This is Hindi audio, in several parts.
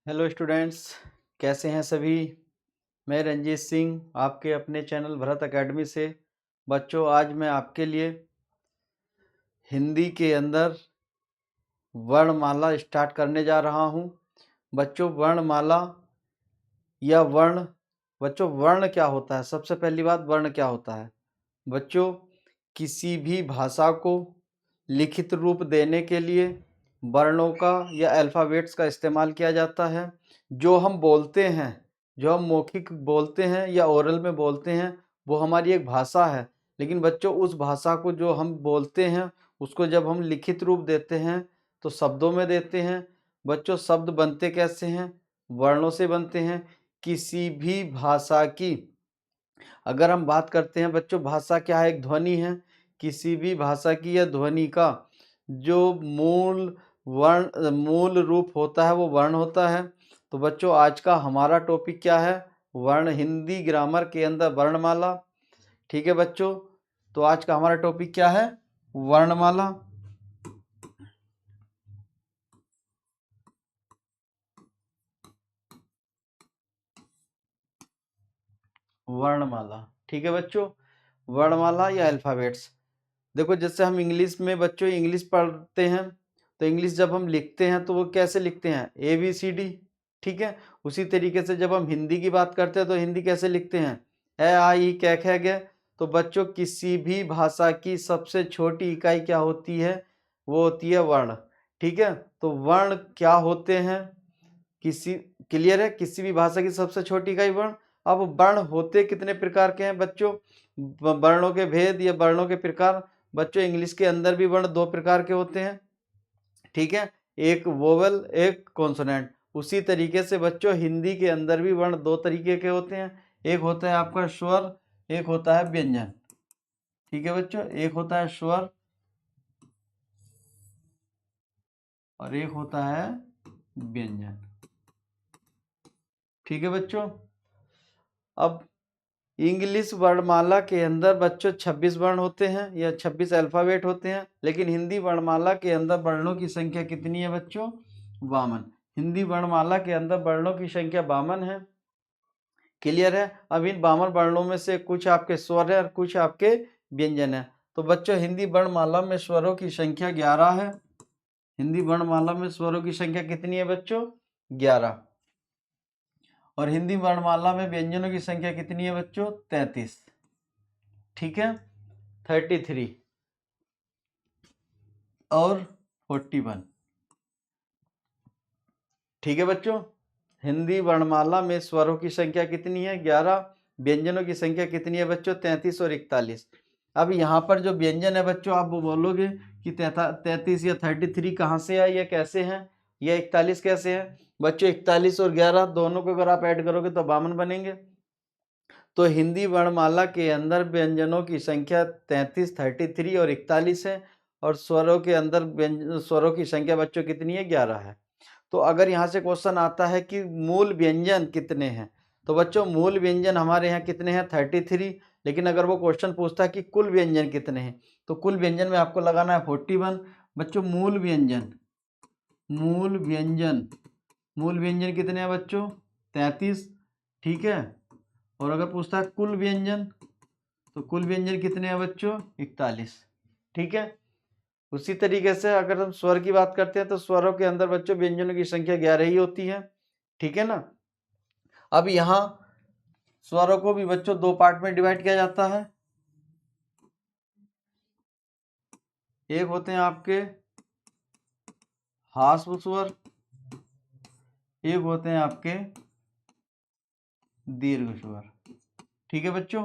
हेलो स्टूडेंट्स, कैसे हैं सभी। मैं रंजीत सिंह आपके अपने चैनल भरत एकेडमी से। बच्चों, आज मैं आपके लिए हिंदी के अंदर वर्णमाला स्टार्ट करने जा रहा हूं। बच्चों, वर्णमाला या वर्ण क्या होता है। सबसे पहली बात, वर्ण क्या होता है। बच्चों, किसी भी भाषा को लिखित रूप देने के लिए वर्णों का या अल्फ़ाबेट्स का इस्तेमाल किया जाता है। जो हम बोलते हैं, जो हम मौखिक बोलते हैं या ओरल में बोलते हैं, वो हमारी एक भाषा है। लेकिन बच्चों, उस भाषा को जो हम बोलते हैं, उसको जब हम लिखित रूप देते हैं तो शब्दों में देते हैं। बच्चों, शब्द बनते कैसे हैं? वर्णों से बनते हैं। किसी भी भाषा की अगर हम बात करते हैं बच्चों, भाषा क्या है? एक ध्वनि है। किसी भी भाषा की या ध्वनि का जो मूल रूप होता है वो वर्ण होता है। तो बच्चों, आज का हमारा टॉपिक क्या है? वर्ण। हिंदी ग्रामर के अंदर वर्णमाला। ठीक है बच्चों, तो आज का हमारा टॉपिक क्या है? वर्णमाला। वर्णमाला, ठीक है बच्चों। वर्णमाला या अल्फाबेट्स। देखो, जैसे हम इंग्लिश में बच्चों इंग्लिश पढ़ते हैं, तो इंग्लिश जब हम लिखते हैं तो वो कैसे लिखते हैं? ABCD। ठीक है। उसी तरीके से जब हम हिंदी की बात करते हैं तो हिंदी कैसे लिखते हैं? A I E कै खे गै। तो बच्चों, किसी भी भाषा की सबसे छोटी इकाई क्या होती है? वो होती है वर्ण। ठीक है। तो वर्ण क्या होते हैं? किसी क्लियर है? किसी भी भाषा की सबसे छोटी इकाई वर्ण। अब वर्ण होते कितने प्रकार के हैं बच्चों? वर्णों के भेद या वर्णों के प्रकार। बच्चों, इंग्लिश के अंदर भी वर्ण दो प्रकार के होते हैं। ठीक है, एक वोवेल, एक कॉन्सोनेंट। उसी तरीके से बच्चों, हिंदी के अंदर भी वर्ण दो तरीके के होते हैं। एक होता है आपका स्वर, एक होता है व्यंजन। ठीक है बच्चों, एक होता है स्वर और एक होता है व्यंजन। ठीक है बच्चों। अब इंग्लिश वर्णमाला के अंदर बच्चों 26 वर्ण होते हैं या 26 अल्फ़ाबेट होते हैं। लेकिन हिंदी वर्णमाला के अंदर वर्णों की संख्या कितनी है बच्चों? 52। हिंदी वर्णमाला के अंदर वर्णों की संख्या 52 है। क्लियर है? अब इन 52 वर्णों में से कुछ आपके स्वर है और कुछ आपके व्यंजन है। तो बच्चों, हिंदी वर्णमाला में स्वरों की संख्या 11 है। हिंदी वर्णमाला में स्वरों की संख्या कितनी है बच्चों? 11। और हिंदी वर्णमाला में व्यंजनों की संख्या कितनी है बच्चों? 33। ठीक है, 33 और 41। ठीक है बच्चों, हिंदी वर्णमाला में स्वरों की संख्या कितनी है? 11। व्यंजनों की संख्या कितनी है बच्चों? 33 और 41। अब यहाँ पर जो व्यंजन है बच्चों, आप वो बोलोगे कि 33 या 33 कहाँ से है या कैसे हैं, या 41 कैसे है? बच्चों, 41 और 11 दोनों को अगर आप ऐड करोगे तो 52 बनेंगे। तो हिंदी वर्णमाला के अंदर व्यंजनों की संख्या 33, 33 और 41 है। और स्वरों के अंदर स्वरों की संख्या बच्चों कितनी है? 11 है। तो अगर यहाँ से क्वेश्चन आता है कि मूल व्यंजन कितने हैं, तो बच्चों मूल व्यंजन हमारे यहाँ कितने हैं? 33। लेकिन अगर वो क्वेश्चन पूछता है कि कुल व्यंजन कितने हैं, तो कुल व्यंजन में आपको लगाना है 41। बच्चों, मूल व्यंजन मूल व्यंजन कितने हैं बच्चों? 33। ठीक है। और अगर पूछता है कुल व्यंजन, तो कुल व्यंजन कितने हैं बच्चों? 41। ठीक है। उसी तरीके से अगर हम स्वर की बात करते हैं तो स्वरों के अंदर बच्चों व्यंजनों की संख्या 11 ही होती है। ठीक है ना। अब यहाँ स्वरों को भी बच्चों दो पार्ट में डिवाइड किया जाता है। एक होते हैं आपके ह्रस्व स्वर, एक होते हैं आपके दीर्घ स्वर। ठीक है बच्चों,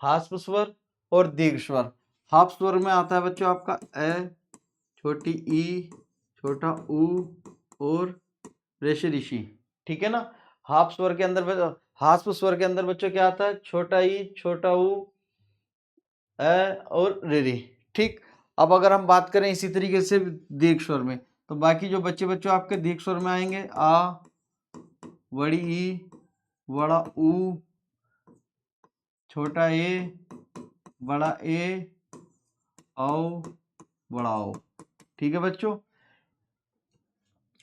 ह्रस्व स्वर और दीर्घ स्वर। ह्रस्व स्वर में आता है बच्चों आपका ए, छोटी ई, छोटा ऊ और ऋषि। ठीक है ना। ह्रस्व स्वर के अंदर बच्चों क्या आता है? छोटा ई, छोटा ऊ, ए और री। ठीक। अब अगर हम बात करें इसी तरीके से दीर्घ स्वर में, तो बाकी जो बच्चे बच्चों आपके दीर्घ स्वर में आएंगे आ, बड़ी ई, बड़ा ऊ, छोटा ए, बड़ा ए, औ, बड़ा ओ। ठीक है बच्चों,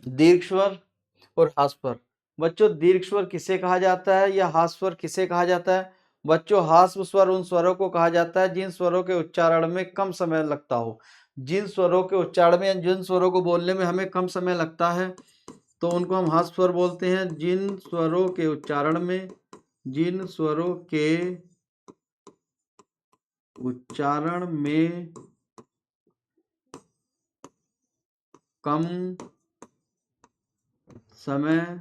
दीर्घ स्वर और ह्रस्व स्वर। बच्चों दीर्घ स्वर किसे कहा जाता है या हास्य स्वर किसे कहा जाता है? बच्चों हास्य स्वर उन स्वरों को कहा जाता है जिन स्वरों के उच्चारण में कम समय लगता हो। जिन स्वरों के उच्चारण में, जिन स्वरों को बोलने में हमें कम समय लगता है तो उनको हम हास्य स्वर बोलते हैं। जिन स्वरों के उच्चारण में, जिन स्वरों के उच्चारण में कम समय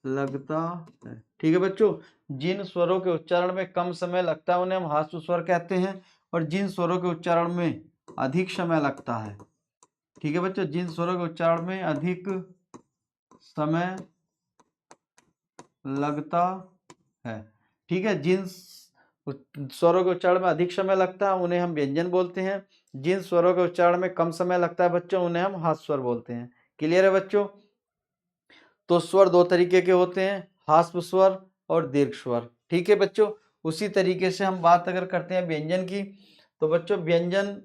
लगता है। ठीक है बच्चों, जिन स्वरों के उच्चारण में कम समय लगता है उन्हें हम हास्य स्वर कहते हैं, और जिन स्वरों के उच्चारण में अधिक समय लगता है, ठीक है बच्चों, जिन स्वरों के उच्चारण में अधिक समय लगता है, ठीक है, जिन स्वरों के उच्चारण में अधिक समय लगता है उन्हें हम व्यंजन बोलते हैं। जिन स्वरों के उच्चारण में कम समय लगता है बच्चों उन्हें हम हास्य स्वर बोलते हैं। क्लियर है बच्चों? तो स्वर दो तरीके के होते हैं, हास्य स्वर और दीर्घ स्वर। ठीक है बच्चों, उसी तरीके से हम बात अगर करते हैं व्यंजन की, तो बच्चों व्यंजन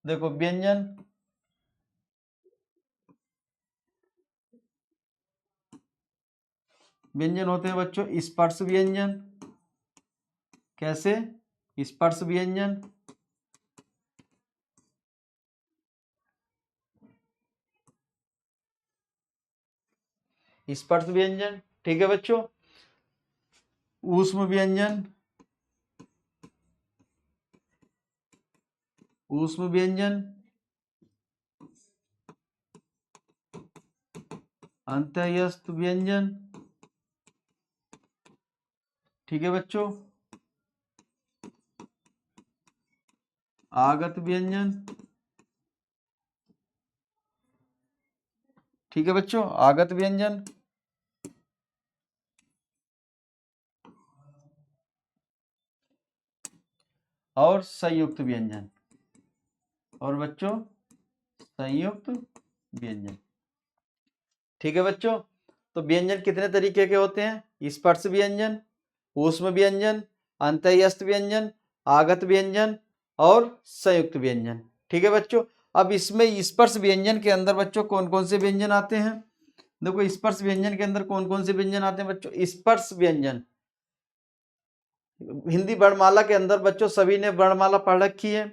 देखो, व्यंजन होते हैं बच्चों स्पर्श व्यंजन। कैसे? स्पर्श व्यंजन, स्पर्श व्यंजन, ठीक है बच्चों। ऊष्म व्यंजन, ऊष्म व्यंजन, अंत्यस्थ व्यंजन, ठीक है बच्चों। आगत व्यंजन, ठीक है बच्चों, आगत व्यंजन, और संयुक्त व्यंजन, और बच्चों संयुक्त व्यंजन। ठीक है बच्चों, तो व्यंजन कितने तरीके के होते हैं? स्पर्श व्यंजन, ऊष्म व्यंजन, अंत्यस्थ व्यंजन, आगत व्यंजन और संयुक्त व्यंजन। ठीक है बच्चों, अब इसमें स्पर्श व्यंजन के अंदर बच्चों कौन कौन से व्यंजन आते हैं? देखो स्पर्श व्यंजन के अंदर कौन कौन से व्यंजन आते हैं बच्चों? स्पर्श व्यंजन हिंदी वर्णमाला के अंदर बच्चों सभी ने वर्णमाला पढ़ रखी है,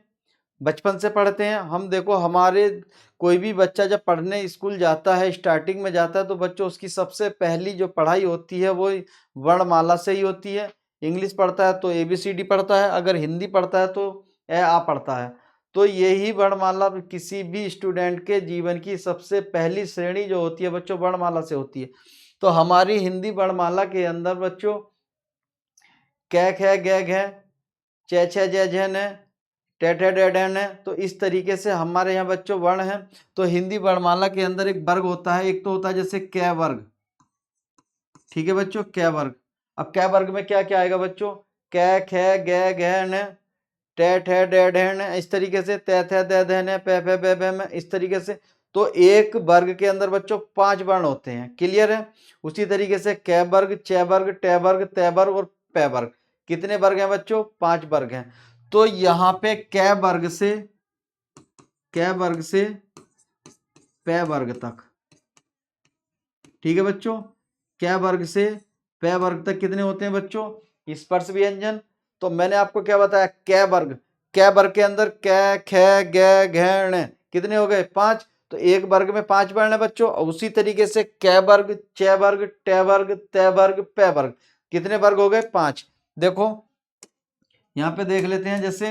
बचपन से पढ़ते हैं हम। देखो हमारे कोई भी बच्चा जब पढ़ने स्कूल जाता है, स्टार्टिंग में जाता है, तो बच्चों उसकी सबसे पहली जो पढ़ाई होती है वो वर्णमाला से ही होती है। इंग्लिश पढ़ता है तो ABCD पढ़ता है, अगर हिंदी पढ़ता है तो आ पढ़ता है। तो यही वर्णमाला किसी भी स्टूडेंट के जीवन की सबसे पहली श्रेणी जो होती है बच्चों वर्णमाला से होती है। तो हमारी हिंदी वर्णमाला के अंदर बच्चों कै ख ग घ च छ ज झ न टे ठ ड ढ न, तो इस तरीके से हमारे यहाँ बच्चों वर्ण है। तो हिंदी वर्णमाला के अंदर एक वर्ग होता है, एक तो होता है जैसे कै वर्ग, ठीक है बच्चों, कै वर्ग। अब कै वर्ग में क्या क्या आएगा बच्चों? कै ख ग घ न टे ठ ड ढ न, इस तरीके से ते थ द ध न पे फ बे भ म, इस तरीके से। तो एक वर्ग के अंदर बच्चों 5 वर्ण होते हैं। क्लियर है? उसी तरीके से कै वर्ग, च वर्ग, टे वर्ग, ते वर्ग और पे वर्ग। कितने वर्ग हैं बच्चों? 5 वर्ग हैं। तो यहाँ पे कै वर्ग से पे वर्ग तक, ठीक है बच्चों, कै वर्ग से पे वर्ग तक कितने होते हैं बच्चों? स्पर्श व्यंजन। तो मैंने आपको क्या बताया? कै वर्ग, कै वर्ग के अंदर कै ख ग घ ण, कितने हो गए? 5। तो एक वर्ग में 5 वर्ण है बच्चों। और उसी तरीके से कै वर्ग, च वर्ग, टे वर्ग, ते वर्ग, पे वर्ग, कितने वर्ग हो गए? 5। देखो यहां पे देख लेते हैं, जैसे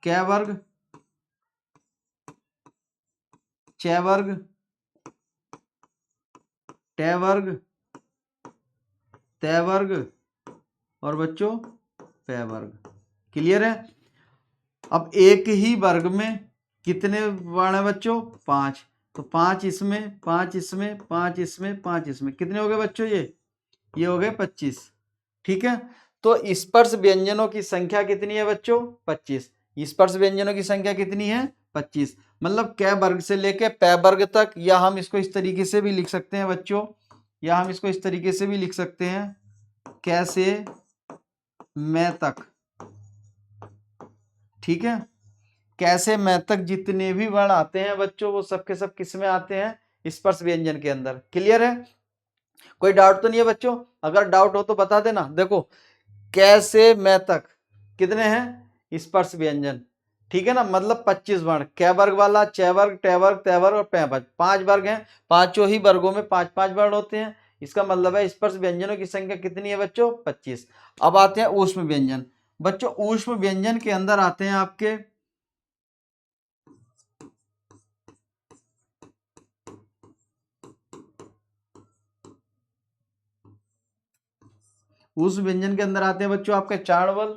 कै वर्ग, च वर्ग, टे वर्ग, ते वर्ग और बच्चों पे वर्ग। क्लियर है? अब एक ही वर्ग में कितने वर्ण है बच्चों? 5। तो 5 इसमें, 5 इसमें, 5 इसमें, 5 इसमें, कितने हो गए बच्चों? ये हो गए 25। ठीक है, तो स्पर्श व्यंजनों की संख्या कितनी है बच्चों? 25। स्पर्श व्यंजनों की संख्या कितनी है? 25। मतलब कै वर्ग से लेके पे वर्ग तक, या हम इसको इस तरीके से भी लिख सकते हैं बच्चों, या हम इसको इस तरीके से भी लिख सकते हैं, कैसे मैं तक। ठीक है, कैसे मैं तक जितने भी वर्ण आते हैं बच्चों वो सब के सब किस में आते हैं, स्पर्श व्यंजन के अंदर। क्लियर है, कोई डाउट तो नहीं है बच्चों? अगर डाउट हो तो बता देना। देखो कैसे मैं तक कितने हैं, स्पर्श व्यंजन, ठीक है ना, मतलब 25 वर्ण। कै वर्ग वाला, च वर्ग, ट वर्ग, त वर्ग और पै वर्ग, 5 वर्ग हैं। पांचों ही वर्गों में 5-5 वर्ण होते हैं। इसका मतलब है स्पर्श व्यंजनों की संख्या कितनी है बच्चों, 25। अब आते हैं ऊष्म व्यंजन। बच्चों ऊष्म व्यंजन के अंदर आते हैं आपके ऊष्म व्यंजन के अंदर आते हैं बच्चों आपके 4 वर्ण।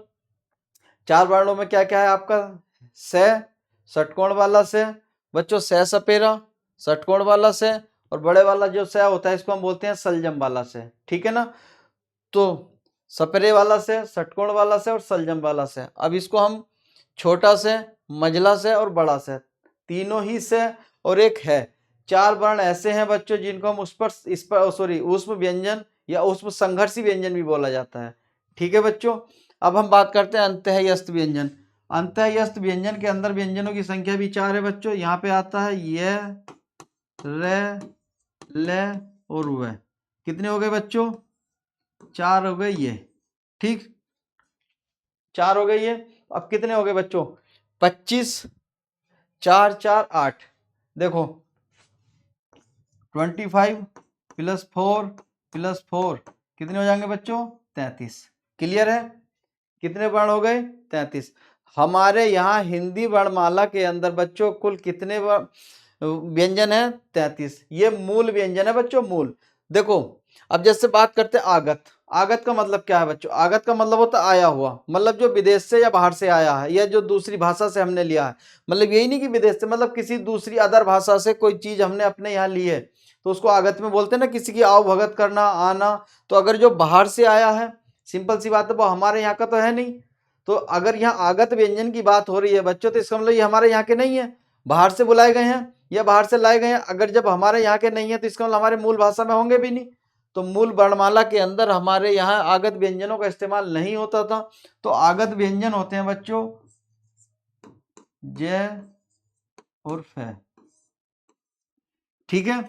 4 वर्णों में क्या क्या है आपका, से, षटकोण वाला से बच्चों, से सपेरा, षटकोण वाला से, और बड़े वाला जो से होता है इसको हम बोलते हैं सलजम वाला से, ठीक है ना। तो सपेरे वाला से, षटकोण वाला से और सलजम वाला से। अब इसको हम छोटा से, मझला से और बड़ा से, तीनों ही से और एक है। 4 वर्ण ऐसे हैं बच्चों जिनको हम उस पर ऊष्म व्यंजन या ऊष्म संघर्षी व्यंजन भी बोला जाता है, ठीक है बच्चों। अब हम बात करते हैं अंतःयस्त व्यंजन। अंतःयस्त व्यंजन के अंदर व्यंजनों की संख्या भी 4 है बच्चों। यहाँ पे आता है ये, रे, ले और वे। कितने हो गए बच्चों, 4 हो गए ये, ठीक, 4 हो गए ये। अब कितने हो गए बच्चों, 25, 4 4 8, देखो 25 + 4 + 4 कितने हो जाएंगे बच्चों, 33। क्लियर है, कितने वर्ण हो गए, 33। हमारे यहाँ हिंदी वर्णमाला के अंदर बच्चों कुल कितने व्यंजन है, 33। ये मूल व्यंजन है बच्चों, मूल। देखो अब जैसे बात करते हैं आगत। आगत का मतलब क्या है बच्चों, आगत का मतलब होता है आया हुआ, मतलब जो विदेश से या बाहर से आया है या जो दूसरी भाषा से हमने लिया है। मतलब यही नहीं कि विदेश से, मतलब किसी दूसरी अदर भाषा से कोई चीज हमने अपने यहाँ ली है तो उसको आगत में बोलते हैं ना, किसी की आओ भगत करना, आना। तो अगर जो बाहर से आया है, सिंपल सी बात है, वो हमारे यहाँ का तो है नहीं। तो अगर यहाँ आगत व्यंजन की बात हो रही है बच्चों तो इसका मतलब ये हमारे यहाँ के नहीं है, बाहर से बुलाए गए हैं या बाहर से लाए गए हैं। अगर जब हमारे यहाँ के नहीं है तो इसका मतलब हमारे मूल भाषा में होंगे भी नहीं। तो मूल वर्णमाला के अंदर हमारे यहाँ आगत व्यंजनों का इस्तेमाल नहीं होता था। तो आगत व्यंजन होते हैं बच्चों जय और फै, ठीक है,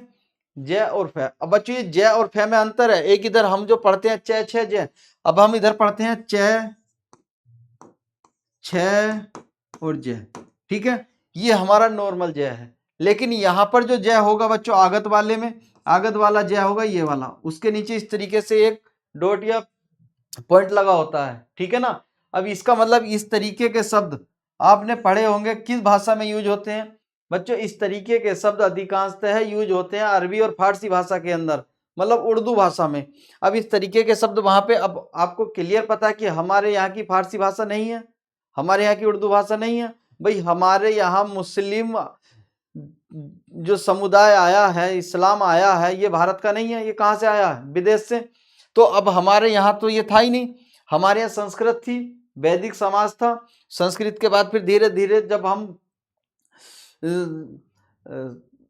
जय और फै। अब बच्चों ये जय और फै में अंतर है। एक इधर हम जो पढ़ते हैं च छ जय, अब हम इधर पढ़ते हैं च छ और जय, ठीक है, ये हमारा नॉर्मल जय है। लेकिन यहां पर जो जय होगा बच्चों आगत वाले में, आगत वाला जय होगा ये वाला, उसके नीचे इस तरीके से एक डॉट या पॉइंट लगा होता है, ठीक है ना। अब इसका मतलब इस तरीके के शब्द आपने पढ़े होंगे, किस भाषा में यूज होते हैं बच्चों, इस तरीके के शब्द अधिकांशतः यूज होते हैं अरबी और फारसी भाषा के अंदर, मतलब उर्दू भाषा में। अब इस तरीके के शब्द वहां पे, अब आपको क्लियर पता है कि हमारे यहाँ की फारसी भाषा नहीं है, हमारे यहाँ की उर्दू भाषा नहीं है। भाई हमारे यहाँ मुस्लिम जो समुदाय आया है, इस्लाम आया है, ये भारत का नहीं है, ये कहाँ से आया है, विदेश से। तो अब हमारे यहाँ तो ये था ही नहीं, हमारे यहाँ संस्कृत थी, वैदिक समाज था। संस्कृत के बाद फिर धीरे धीरे जब हम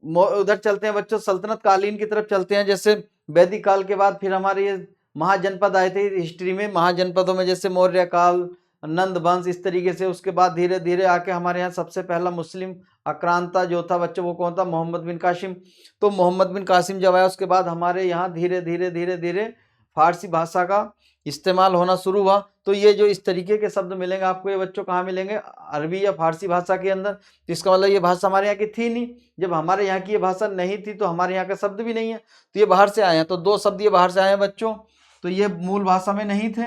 उधर चलते हैं बच्चों, सल्तनत कालीन की तरफ चलते हैं, जैसे वैदिक काल के बाद फिर हमारे ये महाजनपद आए थे हिस्ट्री में, महाजनपदों में जैसे मौर्य काल, नंद वंश, इस तरीके से। उसके बाद धीरे धीरे आके हमारे यहाँ सबसे पहला मुस्लिम आक्रांता जो था बच्चों, वो कौन था, मोहम्मद बिन कासिम। तो मोहम्मद बिन कासिम जब आया उसके बाद हमारे यहाँ धीरे धीरे धीरे धीरे फारसी भाषा का इस्तेमाल होना शुरू हुआ। तो ये जो इस तरीके के शब्द मिलेंगे आपको ये बच्चों कहाँ मिलेंगे, अरबी या फारसी भाषा के अंदर। तो इसका मतलब ये भाषा हमारे यहाँ की थी नहीं। जब हमारे यहाँ की ये भाषा नहीं थी तो हमारे यहाँ का शब्द भी नहीं है, तो ये बाहर से आए हैं। तो 2 शब्द ये बाहर से आए हैं बच्चों, तो ये मूल भाषा में नहीं थे।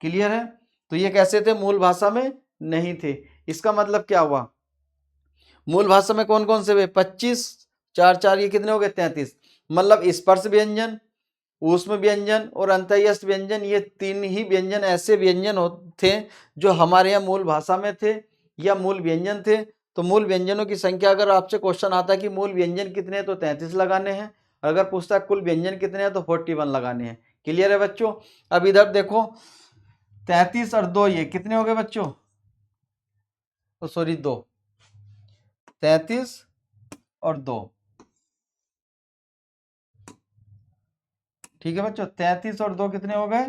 क्लियर है, तो ये कैसे थे, मूल भाषा में नहीं थे। इसका मतलब क्या हुआ, मूल भाषा में कौन कौन से हुए, 25, 4 4 ये कितने हो गए, 33। मतलब स्पर्श व्यंजन, ऊष्म व्यंजन और अंतःयस्थ व्यंजन, ये 3 ही व्यंजन ऐसे व्यंजन थे जो हमारे यहाँ मूल भाषा में थे या मूल व्यंजन थे। तो मूल व्यंजनों की संख्या, अगर आपसे क्वेश्चन आता है कि मूल व्यंजन कितने हैं तो 33 लगाने हैं, अगर पूछता है कुल व्यंजन कितने हैं तो 41 लगाने हैं। क्लियर है बच्चों। अब इधर देखो 33 और 2 ये कितने हो गए बच्चों, तो सॉरी 2, 33 और 2, ठीक है बच्चों, 33 और 2 कितने हो गए,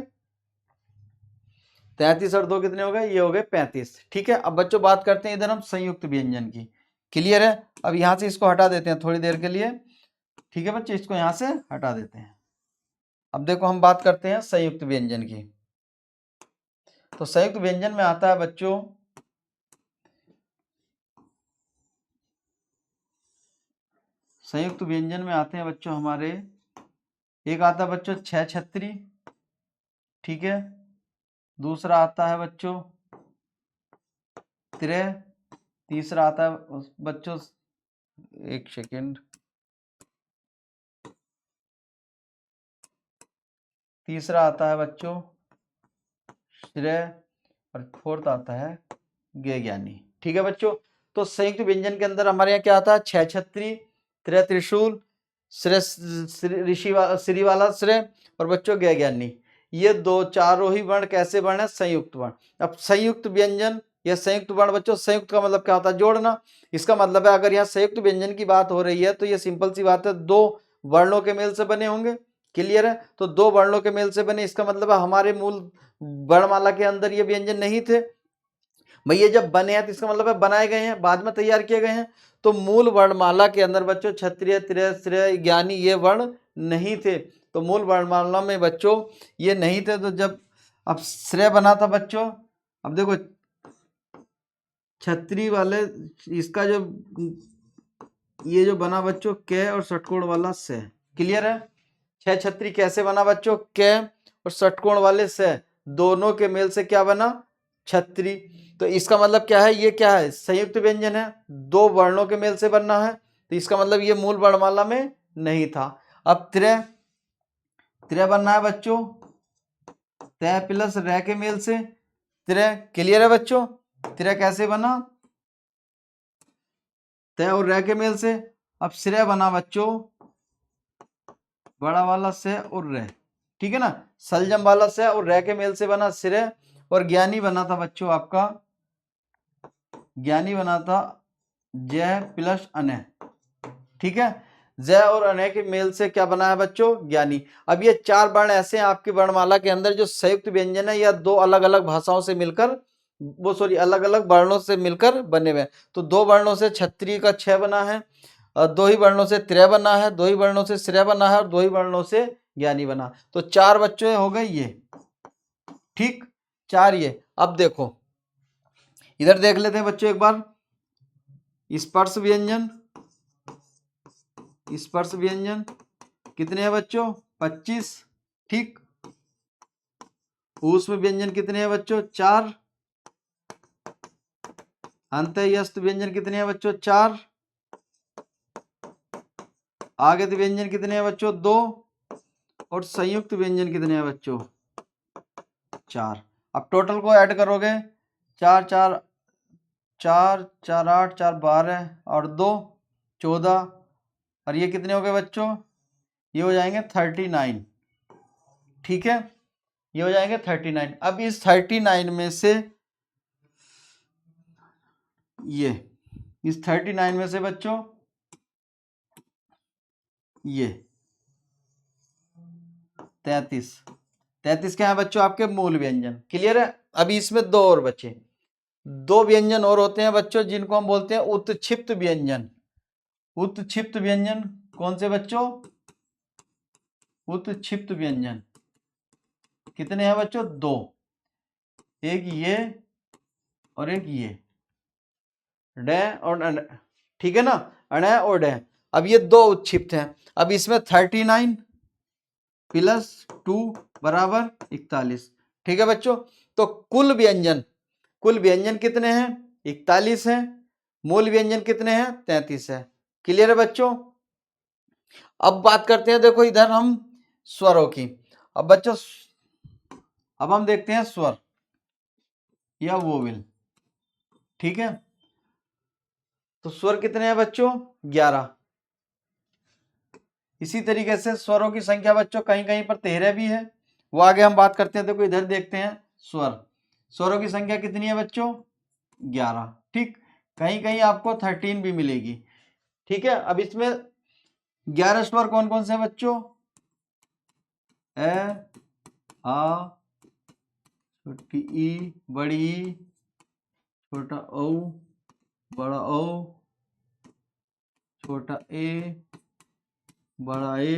33 और 2 कितने हो गए, ये हो गए 35। ठीक है, अब बच्चों बात करते हैं इधर हम संयुक्त व्यंजन की। क्लियर है? अब यहाँ से इसको हटा देते हैं थोड़ी देर के लिए। ठीक है बच्चों, इसको यहाँ से हटा देते हैं। अब देखो हम बात करते हैं संयुक्त व्यंजन की। तो संयुक्त व्यंजन में आता है बच्चों संयुक्त व्यंजन में आते हैं बच्चों हमारे, एक आता है बच्चों 6 छत्री। ठीक है, दूसरा आता है बच्चों तिरह, तीसरा आता है बच्चों, एक सेकेंड, तीसरा आता है बच्चों श्रेय, और फोर्थ आता है ज्ञ ज्ञानी। ठीक है बच्चों, तो संयुक्त व्यंजन के अंदर हमारे यहाँ क्या आता है, 6 छत्री, त्रिय त्रिशूल, श्रेय ऋषि श्री वाला श्रेय, और बच्चों ज्ञ ज्ञानी। ये दो चारों ही वर्ण कैसे वर्ण है, संयुक्त वर्ण। अब संयुक्त व्यंजन या संयुक्त वर्ण बच्चों, संयुक्त का मतलब क्या होता है, जोड़ना। इसका मतलब है अगर यहाँ संयुक्त व्यंजन की बात हो रही है तो ये सिंपल सी बात है, दो वर्णों के मेल से बने होंगे। क्लियर है? तो दो वर्णों के मेल से बने, इसका मतलब है हमारे मूल वर्णमाला के अंदर ये व्यंजन नहीं थे। भैया जब बने हैं तो इसका मतलब है बनाए गए हैं, बाद में तैयार किए गए हैं। तो मूल वर्णमाला के अंदर बच्चों क्षत्रिय, त्रिय, श्रेय, ज्ञानी ये वर्ण नहीं थे। तो मूल वर्णमाला में बच्चों ये नहीं थे। तो जब अब श्रेय बना था बच्चों, अब देखो छत्री वाले, इसका जो ये जो बना बच्चों क और षटकोण वाला से। क्लियर है? 6 छत्री कैसे बना बच्चों, क और षटकोण वाले से, दोनों के मेल से क्या बना, छत्री। तो इसका मतलब क्या है, ये क्या है, संयुक्त व्यंजन है, दो वर्णों के मेल से बनना है। तो इसका मतलब ये मूल वर्णमाला में नहीं था। अब त्रिय, त्रिय बनना है बच्चों तय प्लस रह के मेल से, त्रिय। क्लियर है बच्चों? त्रिय कैसे बना, तय और रह के मेल से। अब श्रेय बना बच्चों बड़ा वाला से और रह। ठीक है ना, सलजम वाला से और रह के मेल से बना श्रेय। और ज्ञानी बना था बच्चों आपका, ज्ञानी बना था जय प्लस अनय। ठीक है, जय और अनय के मेल से क्या बना है बच्चों, ज्ञानी। अब ये चार वर्ण ऐसे हैं आपकी वर्णमाला के अंदर जो संयुक्त व्यंजन है या दो अलग अलग भाषाओं से मिलकर, वो सॉरी अलग अलग वर्णों से मिलकर बने हुए। तो दो वर्णों से क्षत्रिय का 6 बना है, और दो ही वर्णों से त्रिय बना है, दो ही वर्णों से श्रेय बना है, और दो ही वर्णों से ज्ञानी बना। तो चार बच्चे हो गए ये। ठीक, चार ये। अब देखो इधर देख लेते हैं बच्चों एक बार, स्पर्श व्यंजन, स्पर्श व्यंजन कितने हैं बच्चों, 25। ठीक, ऊष्म व्यंजन कितने हैं बच्चों, 4। अंतःयस्त व्यंजन कितने हैं बच्चों, 4। आगत व्यंजन कितने हैं बच्चों, 2। और संयुक्त व्यंजन कितने हैं बच्चों, 4। अब टोटल को ऐड करोगे, 4 4 4 4 8 4 12 और 2 14, और ये कितने हो गए बच्चों, ये हो जाएंगे 39। ठीक है, ये हो जाएंगे 39। अब इस 39 में से ये, इस 39 में से बच्चों ये 33, 33 क्या है बच्चों, आपके मूल व्यंजन। क्लियर है? अभी इसमें दो और बचे, दो व्यंजन और होते हैं बच्चों जिनको हम बोलते हैं उत्क्षिप्त व्यंजन। उत्क्षिप्त व्यंजन कौन से बच्चों, उत्क्षिप्त व्यंजन कितने हैं बच्चों, 2। एक ये और एक ये, ड और अण। ठीक है ना, अण और ड। अब ये दो उत्क्षिप्त हैं। अब इसमें 39 प्लस 2 बराबर 41। ठीक है बच्चों, तो कुल व्यंजन, कुल व्यंजन कितने हैं, 41 हैं। मूल व्यंजन कितने हैं, 33 है। क्लियर है बच्चों? अब बात करते हैं देखो इधर हम स्वरों की। अब बच्चों अब हम देखते हैं स्वर या वोवेल। ठीक है, तो स्वर कितने हैं बच्चों, 11। इसी तरीके से स्वरों की संख्या बच्चों कहीं कहीं पर 13 भी है, वो आगे हम बात करते हैं। देखो इधर देखते हैं स्वर, स्वरों की संख्या कितनी है बच्चों, 11। ठीक, कहीं कहीं आपको 13 भी मिलेगी। ठीक है, अब इसमें 11 स्वर कौन कौन से हैं बच्चों, ए आ छोटी ई, बड़ी ई, छोटा ओ, बड़ा ओ, छोटा ए, बड़ा ए,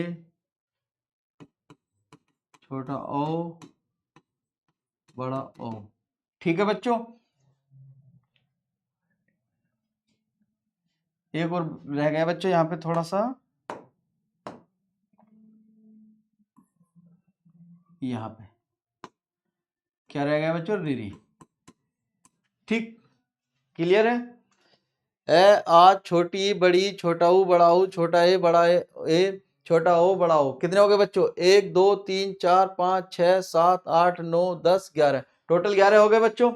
छोटा ओ, बड़ा ओ। ठीक है बच्चों, एक और रह गया बच्चों यहाँ पे थोड़ा सा, यहाँ पे क्या रह गया बच्चों, रीरी। ठीक, क्लियर है। ए आ, छोटी बड़ी, छोटा ऊ, बड़ा ऊ, छोटा ए, बड़ा ए, छोटा ओ, बड़ा ओ। कितने हो गए बच्चों, 1 2 3 4 5 6 7 8 9 10 11, टोटल 11 हो गए बच्चों।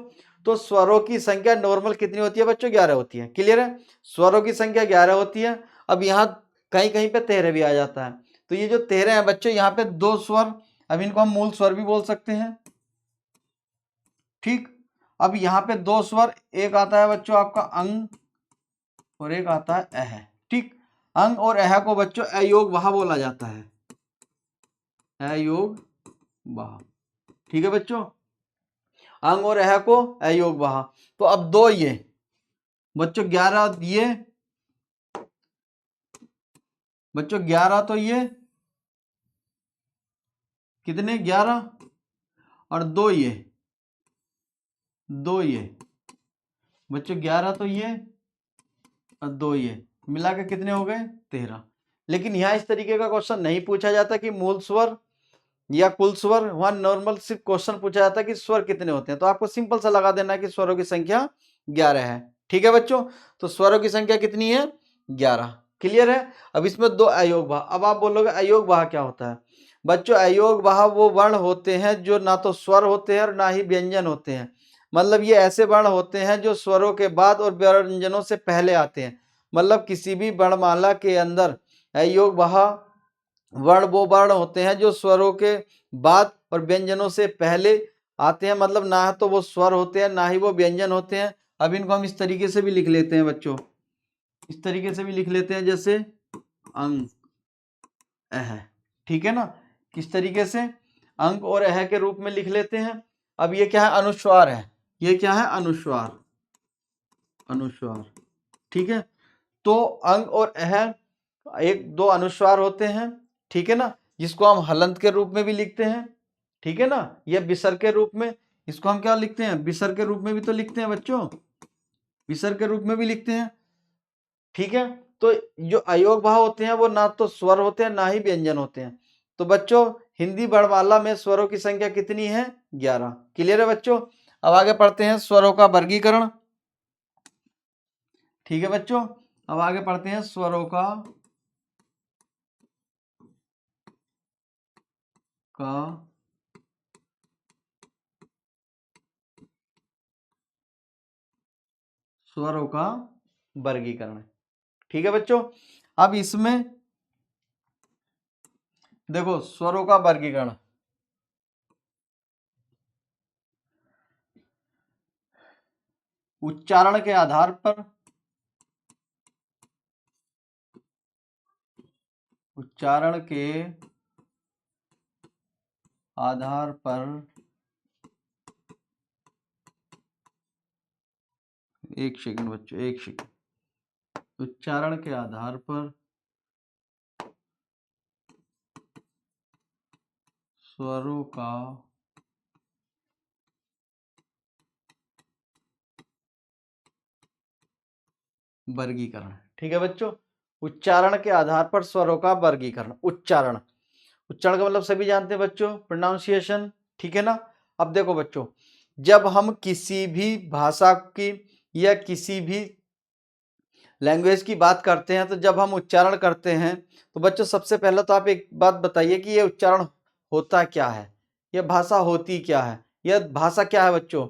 तो स्वरों की संख्या नॉर्मल कितनी होती है बच्चों, 11 होती है। क्लियर है, स्वरों की संख्या 11 होती है। अब यहाँ कहीं कहीं पे 13 भी आ जाता है। तो ये जो 13 है बच्चों, यहाँ पे 2 स्वर, अब इनको हम मूल स्वर भी बोल सकते हैं। ठीक, अब यहाँ पे 2 स्वर, एक आता है बच्चों आपका अंग और एक आता है अह। ठीक, अंग और अह को बच्चों अयोग वाह बोला जाता है, अयोग वाह। ठीक है बच्चों, अंग और अह को अयोग वाह। तो अब दो ये बच्चों 11, ये बच्चों 11, तो ये कितने, 11, और दो ये बच्चों 11, तो ये और दो ये मिला के कितने हो गए, 13। लेकिन यहाँ इस तरीके का क्वेश्चन नहीं पूछा जाता कि मूल स्वर या कुल स्वर, वहां नॉर्मल सिर्फ क्वेश्चन पूछा जाता है कि स्वर कितने होते हैं। तो आपको सिंपल सा लगा देना है कि स्वरों की संख्या 11 है। ठीक है बच्चों, तो स्वरों की संख्या कितनी है, 11। क्लियर है। अब इसमें 2 अयोग वाह। अब आप बोलोगे अयोग वाह क्या होता है बच्चों, अयोग वाह वो वर्ण होते हैं जो ना तो स्वर होते हैं और ना ही व्यंजन होते हैं। मतलब ये ऐसे वर्ण होते हैं जो स्वरों के बाद और व्यंजनों से पहले आते हैं। मतलब किसी भी वर्णमाला के अंदर अयोग वाह वर्ण वो वर्ण होते हैं जो स्वरों के बाद और व्यंजनों से पहले आते हैं। मतलब ना तो वो स्वर होते हैं ना ही वो व्यंजन होते हैं। अब इनको हम इस तरीके से भी लिख लेते हैं बच्चों, इस तरीके से भी लिख लेते हैं, जैसे अंग अह। ठीक है ना, किस तरीके से, अंग और अह के रूप में लिख लेते हैं। अब ये क्या है, अनुस्वार है। ये क्या है, अनुस्वार, अनुस्वार। ठीक है, तो अंग और अह एक दो अनुस्वार होते हैं। ठीक है ना, जिसको हम हलंत के रूप में भी लिखते हैं। ठीक है ना, यह विसर्ग के रूप में, इसको हम क्या लिखते हैं, विसर्ग के रूप में भी तो लिखते हैं बच्चों, विसर्ग के रूप में भी लिखते हैं। ठीक है, तो जो अयोग भाव होते हैं वो ना तो स्वर होते हैं ना ही व्यंजन होते हैं। तो बच्चों हिंदी वर्णमाला में स्वरों की संख्या कितनी है, 11। क्लियर है बच्चों। अब आगे पढ़ते हैं स्वरों का वर्गीकरण। ठीक है बच्चों, अब आगे पढ़ते हैं स्वरों का स्वरों का वर्गीकरण। ठीक है बच्चों, अब इसमें देखो स्वरों का वर्गीकरण, उच्चारण के आधार पर, उच्चारण के आधार पर, एक सेकंड बच्चों, एक सेकंड, उच्चारण के आधार पर स्वरों का वर्गीकरण। ठीक है बच्चों, उच्चारण के आधार पर स्वरों का वर्गीकरण। उच्चारण, उच्चारण का मतलब सभी जानते हैं बच्चों, प्रोनाउंसिएशन। ठीक है ना। अब देखो बच्चों, जब हम किसी भी भाषा की या किसी भी लैंग्वेज की बात करते हैं, तो जब हम उच्चारण करते हैं तो बच्चों सबसे पहले तो आप एक बात बताइए कि ये उच्चारण होता क्या है, यह भाषा होती क्या है। यह भाषा क्या है बच्चों,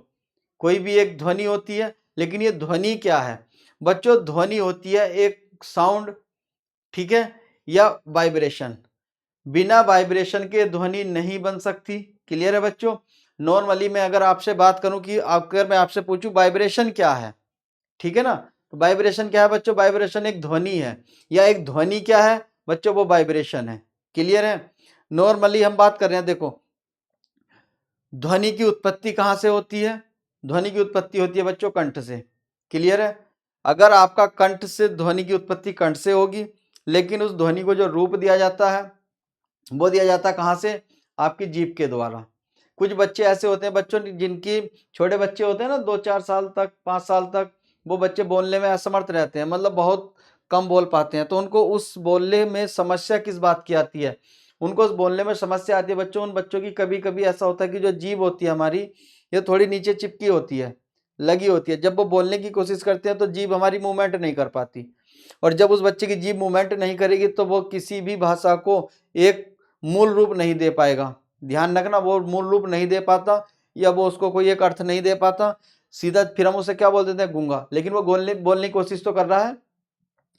कोई भी एक ध्वनि होती है, लेकिन ये ध्वनि क्या है बच्चों, ध्वनि होती है एक साउंड। ठीक है, या वाइब्रेशन। बिना वाइब्रेशन के ध्वनि नहीं बन सकती। क्लियर है बच्चों। नॉर्मली मैं अगर आपसे बात करूं कि अगर मैं आपसे पूछूं वाइब्रेशन क्या है, ठीक है ना, तो वाइब्रेशन क्या है बच्चों, वाइब्रेशन एक ध्वनि है, या एक ध्वनि क्या है बच्चों, वो वाइब्रेशन है। क्लियर है। नॉर्मली हम बात कर रहे हैं, देखो ध्वनि की उत्पत्ति कहाँ से होती है? ध्वनि की उत्पत्ति होती है बच्चों कंठ से। क्लियर है? अगर आपका कंठ से ध्वनि की उत्पत्ति कंठ से होगी, लेकिन उस ध्वनि को जो रूप दिया जाता है वो दिया जाता है कहाँ से? आपकी जीभ के द्वारा। कुछ बच्चे ऐसे होते हैं बच्चों जिनकी, छोटे बच्चे होते हैं ना 2-4 साल तक, 5 साल तक, वो बच्चे बोलने में असमर्थ रहते हैं, मतलब बहुत कम बोल पाते हैं। तो उनको उस बोलने में समस्या किस बात की आती है? उनको उस बोलने में समस्या आती है बच्चों, उन बच्चों की कभी-कभी ऐसा होता है कि जो जीभ होती है हमारी, ये थोड़ी नीचे चिपकी होती है, लगी होती है। जब वो बोलने की कोशिश करते हैं तो जीभ हमारी मूवमेंट नहीं कर पाती, और जब उस बच्चे की जीभ मूवमेंट नहीं करेगी तो वो किसी भी भाषा को एक मूल रूप नहीं दे पाएगा। ध्यान रखना, वो मूल रूप नहीं दे पाता, या वो उसको कोई एक अर्थ नहीं दे पाता, सीधा फिर हम उसे क्या बोल देते हैं? गूंगा। लेकिन वो बोलने की कोशिश तो कर रहा है,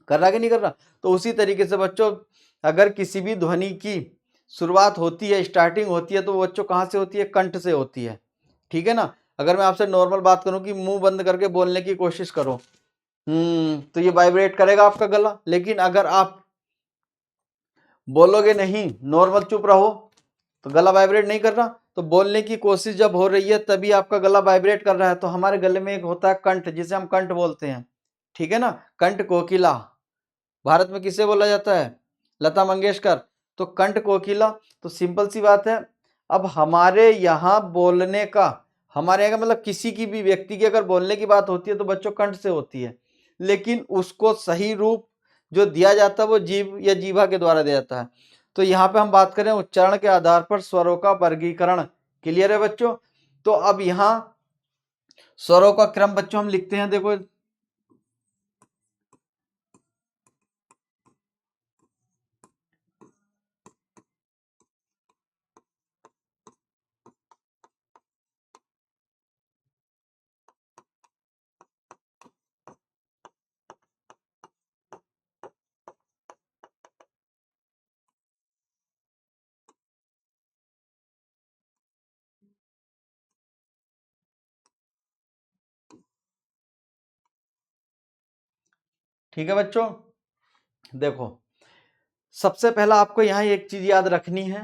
कर रहा कि नहीं कर रहा? तो उसी तरीके से बच्चों, अगर किसी भी ध्वनि की शुरुआत होती है, स्टार्टिंग होती है, तो वो बच्चों कहाँ से होती है? कंठ से होती है। ठीक है ना? अगर मैं आपसे नॉर्मल बात करूं कि मुंह बंद करके बोलने की कोशिश करो, तो ये वाइब्रेट करेगा आपका गला। लेकिन अगर आप बोलोगे नहीं, नॉर्मल चुप रहो, तो गला वाइब्रेट नहीं कर रहा। तो बोलने की कोशिश जब हो रही है तभी आपका गला वाइब्रेट कर रहा है। तो हमारे गले में एक होता है कंठ, जिसे हम कंठ बोलते हैं। ठीक है ना? कंठ कोकिला भारत में किसे बोला जाता है? लता मंगेशकर। तो कंठ कोकिला, तो सिंपल सी बात है। अब हमारे यहाँ बोलने का, हमारे यहाँ का मतलब किसी की भी व्यक्ति की अगर बोलने की बात होती है तो बच्चों कंठ से होती है, लेकिन उसको सही रूप जो दिया जाता है वो जीभ या जीभा के द्वारा दिया जाता है। तो यहाँ पे हम बात करें उच्चारण के आधार पर स्वरों का वर्गीकरण। क्लियर है बच्चों? तो अब यहाँ स्वरों का क्रम बच्चों हम लिखते हैं, देखो। ठीक है बच्चों, देखो, सबसे पहला आपको यहाँ एक चीज याद रखनी है।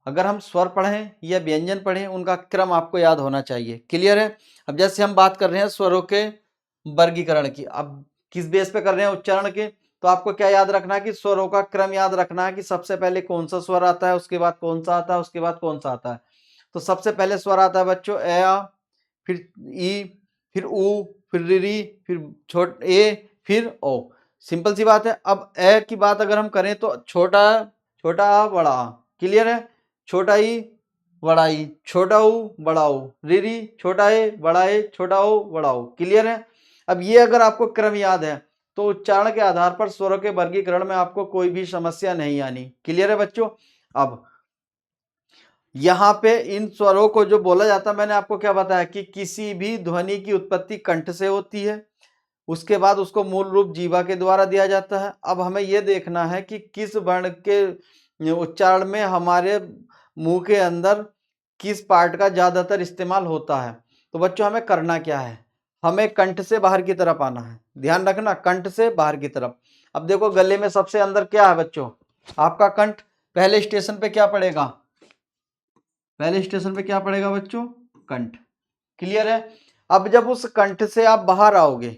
अगर हम स्वर पढ़ें या व्यंजन पढ़ें, उनका क्रम आपको याद होना चाहिए। क्लियर है? अब जैसे हम बात कर रहे हैं स्वरों के वर्गीकरण की, अब किस बेस पे कर रहे हैं? उच्चारण के। तो आपको क्या याद रखना है कि स्वरों का क्रम याद रखना है कि सबसे पहले कौन सा स्वर आता है, उसके बाद कौन सा आता है, उसके बाद कौन सा आता है। तो सबसे पहले स्वर आता है बच्चों ए आ, फिर ई, फिर ऊ, फिर री, फिर छोट ए, फिर ओ। सिंपल सी बात है। अब ए की बात अगर हम करें तो छोटा, छोटा आ, बड़ा आ। क्लियर है? छोटा ई, बड़ा ई, छोटा ऊ, बड़ा ऊ, री, छोटा ए, बड़ा ए, छोटा ओ, बड़ा ओ। क्लियर है? अब ये अगर आपको क्रम याद है तो उच्चारण के आधार पर स्वरों के वर्गीकरण में आपको कोई भी समस्या नहीं आनी। क्लियर है बच्चों? अब यहाँ पे इन स्वरों को जो बोला जाता है, मैंने आपको क्या बताया कि किसी भी ध्वनि की उत्पत्ति कंठ से होती है, उसके बाद उसको मूल रूप जीवा के द्वारा दिया जाता है। अब हमें यह देखना है कि किस वर्ण के उच्चारण में हमारे मुंह के अंदर किस पार्ट का ज्यादातर इस्तेमाल होता है। तो बच्चों हमें करना क्या है? हमें कंठ से बाहर की तरफ आना है। ध्यान रखना, कंठ से बाहर की तरफ। अब देखो गले में सबसे अंदर क्या है बच्चों? आपका कंठ। पहले स्टेशन पे क्या पड़ेगा? पहले स्टेशन पे क्या पड़ेगा बच्चों? कंठ। क्लियर है? अब जब उस कंठ से आप बाहर आओगे,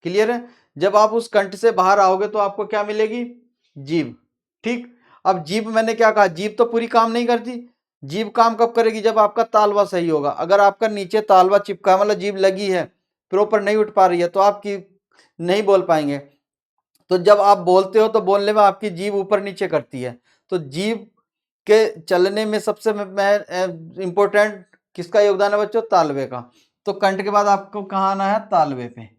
क्लियर है, जब आप उस कंठ से बाहर आओगे तो आपको क्या मिलेगी? जीभ। ठीक। अब जीभ, मैंने क्या कहा, जीभ तो पूरी काम नहीं करती। जीभ काम कब करेगी? जब आपका तालवा सही होगा। अगर आपका नीचे तालवा चिपका, मतलब जीभ लगी है, प्रॉपर नहीं उठ पा रही है, तो आप नहीं बोल पाएंगे। तो जब आप बोलते हो तो बोलने में आपकी जीभ ऊपर नीचे करती है। तो जीभ के चलने में सबसे इंपॉर्टेंट किसका योगदान है बच्चों? तालवे का। तो कंठ के बाद आपको कहाँ आना है? तालवे पे,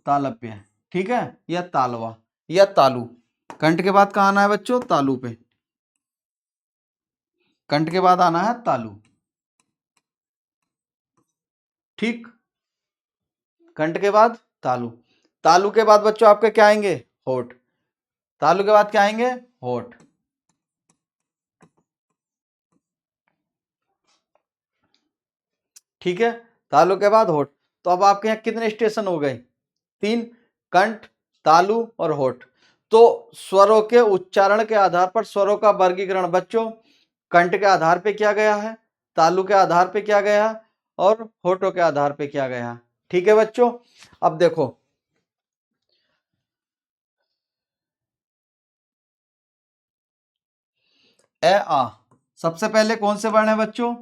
तालव्य। ठीक है? या तालवा या तालु। कंठ के बाद कहाँ आना है बच्चों? तालु पे। कंठ के बाद आना है तालु। ठीक। कंठ के बाद तालु। तालु के बाद बच्चों आपके क्या आएंगे? होठ। तालु के बाद क्या आएंगे? होठ। ठीक है? तालु के बाद होठ। तो अब आपके यहाँ कितने स्टेशन हो गए? 3। कंठ, तालु और होठ। तो स्वरों के उच्चारण के आधार पर स्वरों का वर्गीकरण बच्चों, कंठ के आधार पे किया गया है, तालु के आधार पे किया गया है और होठों के आधार पे किया गया है। ठीक है बच्चों, अब देखो ए आ, सबसे पहले कौन से वर्ण है बच्चों?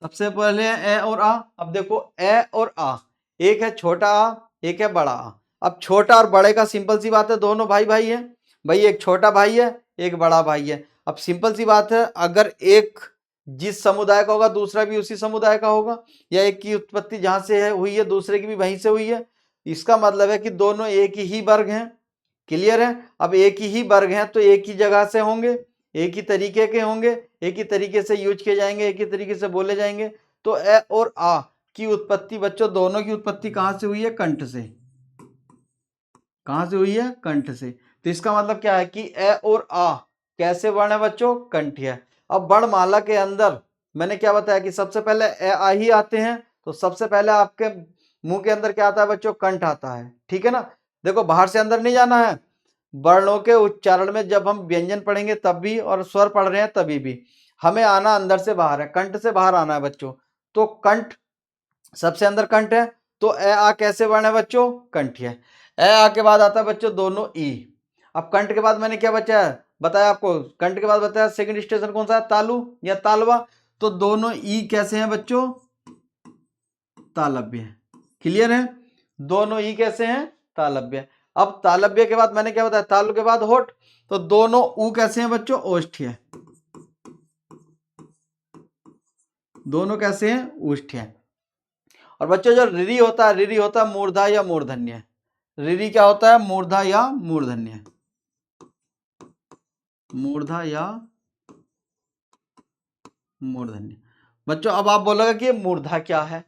सबसे पहले ए और आ। अब देखो ए और आ, एक है छोटा आ, एक है बड़ा आ। अब छोटा और बड़े का सिंपल सी बात है, दोनों भाई भाई है भाई, एक छोटा भाई है एक बड़ा भाई है। अब सिंपल सी बात है, अगर एक जिस समुदाय का होगा दूसरा भी उसी समुदाय का होगा, या एक की उत्पत्ति जहां से है हुई है दूसरे की भी वहीं से हुई है, इसका मतलब है कि दोनों एक ही वर्ग हैं। क्लियर है? अब एक ही वर्ग हैं तो एक ही जगह से होंगे, एक ही तरीके के होंगे, एक ही तरीके से यूज किए जाएंगे, एक ही तरीके से बोले जाएंगे। तो ए और आ की उत्पत्ति बच्चों, दोनों की उत्पत्ति कहां से हुई है? कंठ से। कहां से हुई है? कंठ से। तो इसका मतलब क्या है कि ए और आ कैसे वर्ण है बच्चों? कंठी है। अब वर्णमाला के अंदर मैंने क्या बताया कि सबसे पहले ए आ ही आते हैं, तो सबसे पहले आपके मुंह के अंदर क्या आता है बच्चों? कंठ आता है। ठीक है ना? देखो बाहर से अंदर नहीं जाना है, वर्णों के उच्चारण में जब हम व्यंजन पढ़ेंगे तब भी और स्वर पढ़ रहे हैं तभी भी हमें आना अंदर से बाहर है, कंठ से बाहर आना है बच्चों। तो कंठ सबसे अंदर कंठ है, तो ए आ कैसे वर्ण है बच्चों? कंठी है। ए आ के बाद आता है बच्चों दोनों ई। अब कंठ के बाद मैंने क्या बचा है बताया आपको, कंठ के बाद बताया सेकंड स्टेशन कौन सा है? तालु या तालवा। तो दोनों ई कैसे हैं बच्चों? तालव्य है। क्लियर है? दोनों ई कैसे हैं? तालव्य। अब तालव्य के बाद मैंने क्या बताया? तालु के बाद होठ, तो दोनों ऊ कैसे हैं बच्चों? ओष्ठ्य है। दोनों कैसे हैं? ओष्ठ्य है। और बच्चों जो रिरी होता है, रिरी होता है मूर्धा या मूर्धन्य। रिरी क्या होता है? मूर्धा या मूर्धन्य। मूर्धा या मूर्धन्य। बच्चों अब आप बोलोगे कि ये मूर्धा क्या है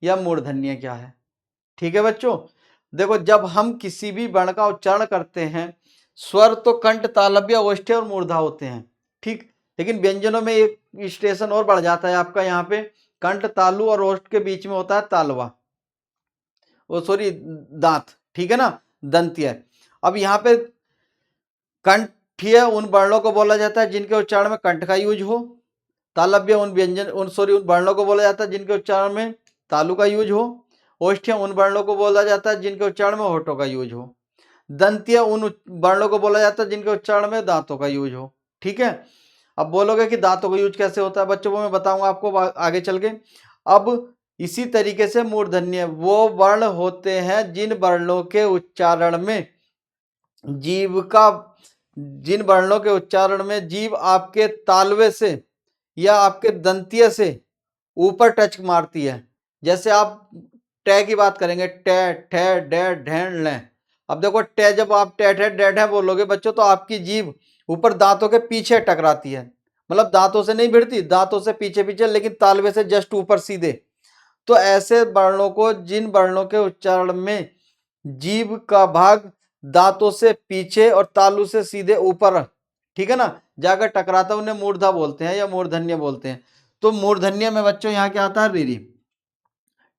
या मूर्धन्य क्या है। ठीक है बच्चों, देखो जब हम किसी भी वर्ण का उच्चारण करते हैं, स्वर तो कंठ तालव्य ओष्ठ्य और मूर्धा होते हैं। ठीक, लेकिन व्यंजनों में एक स्टेशन और बढ़ जाता है आपका, यहाँ पे कंठ तालु और ओष्ठ के बीच में होता है तालवा, वो सॉरी दांत। ठीक है ना? दंत्य। अब यहाँ पे कंठीय उन वर्णों को बोला जाता है जिनके उच्चारण में कंठ का यूज हो, तालव्य उन व्यंजन उन वर्णों को बोला जाता है जिनके उच्चारण में तालु का यूज हो, ओष्ठ्य उन वर्णों को बोला जाता है जिनके उच्चारण में होठों का यूज हो, दंत्य उन वर्णों को बोला जाता है जिनके उच्चारण में दांतों का यूज हो। ठीक है? अब बोलोगे कि दांतों का यूज कैसे होता है बच्चों, वो मैं बताऊंगा आपको आगे चल के। अब इसी तरीके से मूर्धन्य वो वर्ण होते हैं जिन वर्णों के उच्चारण में जीव का, जिन वर्णों के उच्चारण में जीव आपके तालवे से या आपके दंतीय से ऊपर टच मारती है। जैसे आप टे की बात करेंगे, टे ठे डे ढेण ले। अब देखो टे जब आप टे ठे डे ढे बोलोगे बच्चों, तो आपकी जीभ ऊपर दांतों के पीछे टकराती है, मतलब दांतों से नहीं भिड़ती, दांतों से पीछे पीछे, लेकिन तालवे से जस्ट ऊपर सीधे। तो ऐसे वर्णों को, जिन वर्णों के उच्चारण में जीभ का भाग दांतों से पीछे और तालु से सीधे ऊपर, ठीक है ना, जाकर टकराता, उन्हें मूर्धा बोलते हैं या मूर्धन्य बोलते हैं। तो मूर्धन्य में बच्चों यहाँ क्या आता है? रिरी।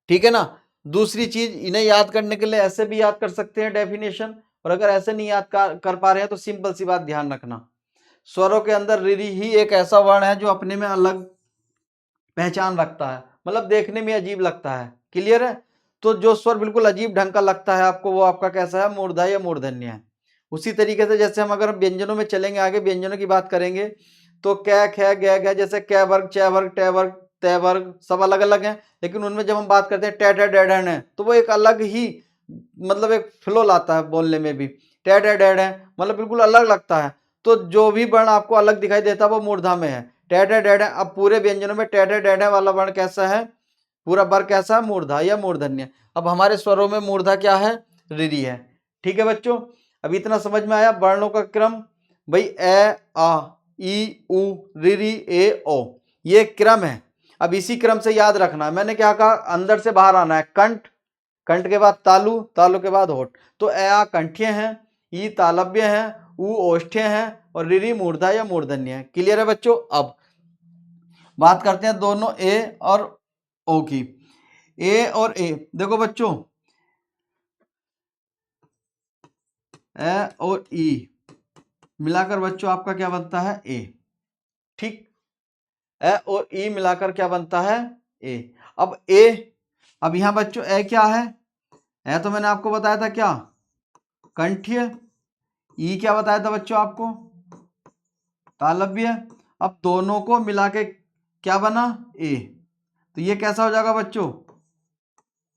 ठीक है ना? दूसरी चीज, इन्हें याद करने के लिए ऐसे भी याद कर सकते हैं डेफिनेशन, और अगर ऐसे नहीं याद कर पा रहे हैं तो सिंपल सी बात ध्यान रखना, स्वरों के अंदर रिरी ही एक ऐसा वर्ण है जो अपने में अलग पहचान रखता है, मतलब देखने में अजीब लगता है। क्लियर है? तो जो स्वर बिल्कुल अजीब ढंग का लगता है आपको, वो आपका कैसा है? मूर्धा या मूर्धन्य है। उसी तरीके से जैसे हम अगर व्यंजनों में चलेंगे, आगे व्यंजनों की बात करेंगे, तो कै खे गे गे, जैसे कै वर्ग चे वर्ग टे वर्ग तय वर्ग सब अलग अलग हैं, लेकिन उनमें जब हम बात करते हैं टे टे डेढ़ है, तो वो एक अलग ही, मतलब एक फ्लो लाता है बोलने में भी। टे टे डेढ़ है मतलब बिल्कुल अलग लगता है। तो जो भी वर्ण आपको अलग दिखाई देता है वो मूर्धा में है। टेढ़े डेढ़े, अब पूरे व्यंजनों में टेढ़े डेढ़े वाला वर्ण कैसा है? पूरा वर्ग कैसा है? मूर्धा या मूर्धन्य। अब हमारे स्वरों में मूर्धा क्या है? रिरी है। ठीक है बच्चों, अब इतना समझ में आया वर्णों का क्रम। भाई ए आ ई उ रिरी ए ओ, ये क्रम है। अब इसी क्रम से याद रखना है, मैंने क्या कहा? अंदर से बाहर आना है। कंठ, कंठ के बाद तालु, तालु के बाद होठ। तो ए आ कंठ्य है, ई तालव्य है, उ ओष्ठ्य है और रिरी मूर्धा या मूर्धन्य है। क्लियर है बच्चों? अब बात करते हैं दोनों ए और ओ की। ए और ए देखो बच्चों, ए और ई मिलाकर बच्चों आपका क्या बनता है? ए। ठीक, ए और ई मिलाकर क्या बनता है, ए। अब ए, अब यहां बच्चों ए क्या है, ए तो मैंने आपको बताया था क्या, कंठ्य। ई क्या बताया था बच्चों आपको, तालव्य। अब दोनों को मिला के क्या बना, ए। तो ये कैसा हो जाएगा बच्चों,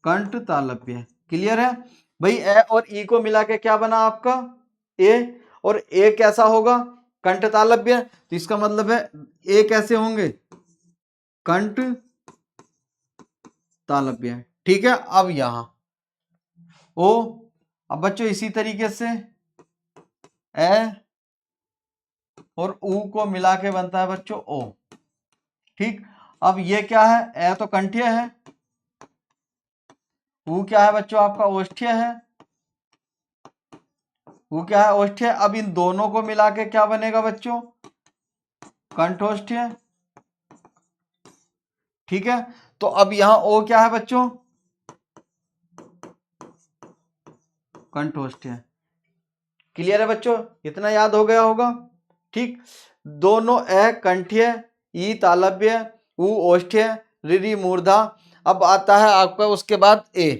कंठ तालव्य। क्लियर है भाई। ए और ई को मिला के क्या बना आपका, ए। और ए कैसा होगा, कंठ तालव्य। तो इसका मतलब है ए कैसे होंगे, कंठ तालव्य। ठीक है। अब यहां ओ, अब बच्चों इसी तरीके से ए और ऊ को मिला के बनता है बच्चों ओ। ठीक। अब ये क्या है, ए तो कंठ्य है, ऊ क्या है बच्चों आपका ओष्ठ्य है, ऊ क्या है ओष्ठ्य। अब इन दोनों को मिला के क्या बनेगा बच्चों, कंठोष्ठ्य। ठीक है। तो अब यहां ओ क्या है बच्चों, कंठोष्ठ्य। क्लियर है बच्चों, इतना याद हो गया होगा। ठीक। दोनों ए कंठ्य, ई तालव्य, ऊ ओष्ठ्य, ऋ मूर्धा। अब आता है आपका उसके बाद ए।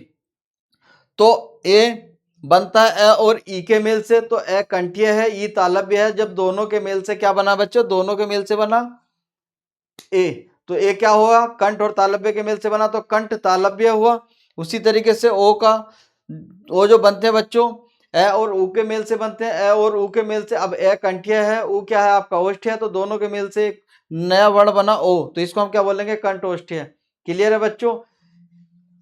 तो ए बनता है ए और ई के मेल से, तो ए कंठ्य है, ई तालव्य है। जब दोनों के मेल से क्या बना बच्चों, दोनों के मेल से बना ए। तो ए क्या हुआ, कंठ और तालव्य के मेल से बना, तो कंठ तालव्य हुआ। उसी तरीके से ओ का, ओ जो बनते हैं बच्चों ए और ऊ के मेल से बनते हैं, ए और ऊ के मेल से। अब ए कंठ्य है, ऊ क्या है आपका ओष्ठ्य है, तो दोनों के मेल से एक नया वर्ण बना ओ, तो इसको हम क्या बोलेंगे, कंठोष्ठ्य। क्लियर है बच्चों।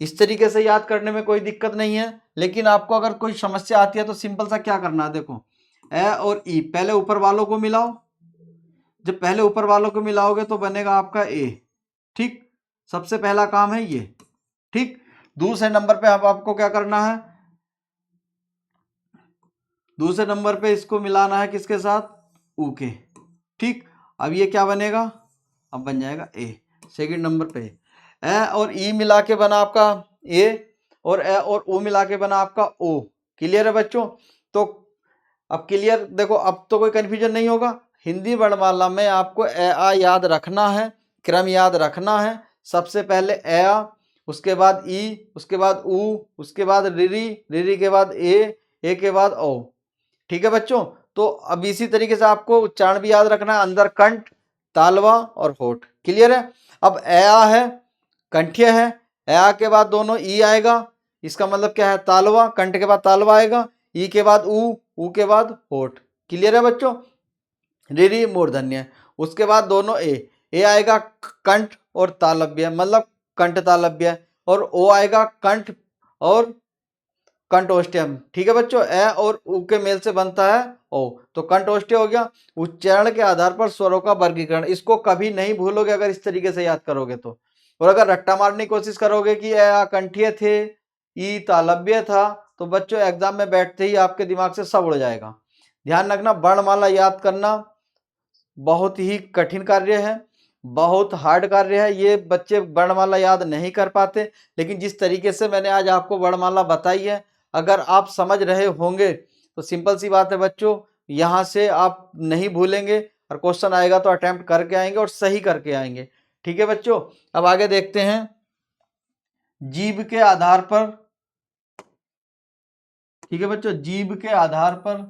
इस तरीके से याद करने में कोई दिक्कत नहीं है। लेकिन आपको अगर कोई समस्या आती है तो सिंपल सा क्या करना है, देखो ए और ई पहले ऊपर वालों को मिलाओ। जब पहले ऊपर वालों को मिलाओगे तो बनेगा आपका ए। ठीक। सबसे पहला काम है ये। ठीक। दूसरे नंबर पे अब आपको क्या करना है, दूसरे नंबर पे इसको मिलाना है किसके साथ, ऊ के। ठीक। अब ये क्या बनेगा, अब बन जाएगा ए। सेकंड नंबर पे ए और ई मिला के बना आपका ए, और ए और ओ मिला के बना आपका ओ। क्लियर है बच्चों। तो अब क्लियर, देखो अब तो कोई कंफ्यूजन नहीं होगा। हिंदी वर्णमाला में आपको ए आ याद रखना है, क्रम याद रखना है। सबसे पहले ए आ, उसके बाद ई, उसके बाद ऊ, उसके बाद रिरी, रिरी के बाद ए के बाद ओ। ठीक है बच्चों। तो अब इसी तरीके से आपको उच्चारण भी याद रखना है, अंदर कंठ, तालवा और होठ। क्लियर है। अब ए आ है, कंठ्य है, ए आ के बाद दोनों ई आएगा, इसका मतलब क्या है, तालवा। कंठ के बाद तालवा आएगा, ई के बाद ऊ के बाद होठ। क्लियर है बच्चों। ऋ मूर्धन्य। उसके बाद दोनों ए आएगा कंठ और तालव्य, मतलब कंठ तालव्य, और ओ आएगा कंठ और कंठोष्ठ्यम। ठीक है बच्चों। ए और ऊ के मेल से बनता है ओ, तो कंठोष्ठ्य हो गया। उच्चारण के आधार पर स्वरों का वर्गीकरण, इसको कभी नहीं भूलोगे अगर इस तरीके से याद करोगे तो। और अगर रट्टा मारने की कोशिश करोगे कि ए कंठीय थे, ई तालव्य था, तो बच्चों एग्जाम में बैठते ही आपके दिमाग से सब उड़ जाएगा। ध्यान रखना, वर्णमाला याद करना बहुत ही कठिन कार्य है, बहुत हार्ड कार्य है। ये बच्चे वर्णमाला याद नहीं कर पाते, लेकिन जिस तरीके से मैंने आज आपको वर्णमाला बताई है, अगर आप समझ रहे होंगे तो सिंपल सी बात है बच्चों, यहाँ से आप नहीं भूलेंगे, और क्वेश्चन आएगा तो अटेम्प्ट करके आएंगे और सही करके आएंगे। ठीक है बच्चों। अब आगे देखते हैं, जीभ के आधार पर। ठीक है बच्चों, जीभ के आधार पर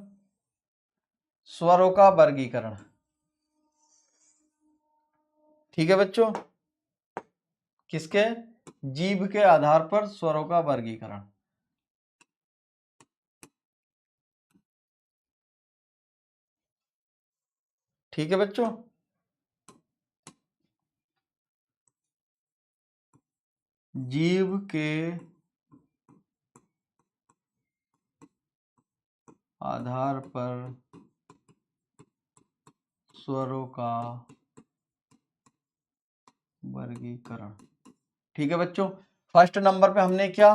स्वरों का वर्गीकरण। ठीक है बच्चों, किसके, जीभ के आधार पर स्वरों का वर्गीकरण। ठीक है बच्चों। जीभ के आधार पर स्वरों का वर्गीकरण। ठीक है बच्चों। फर्स्ट नंबर पे हमने क्या,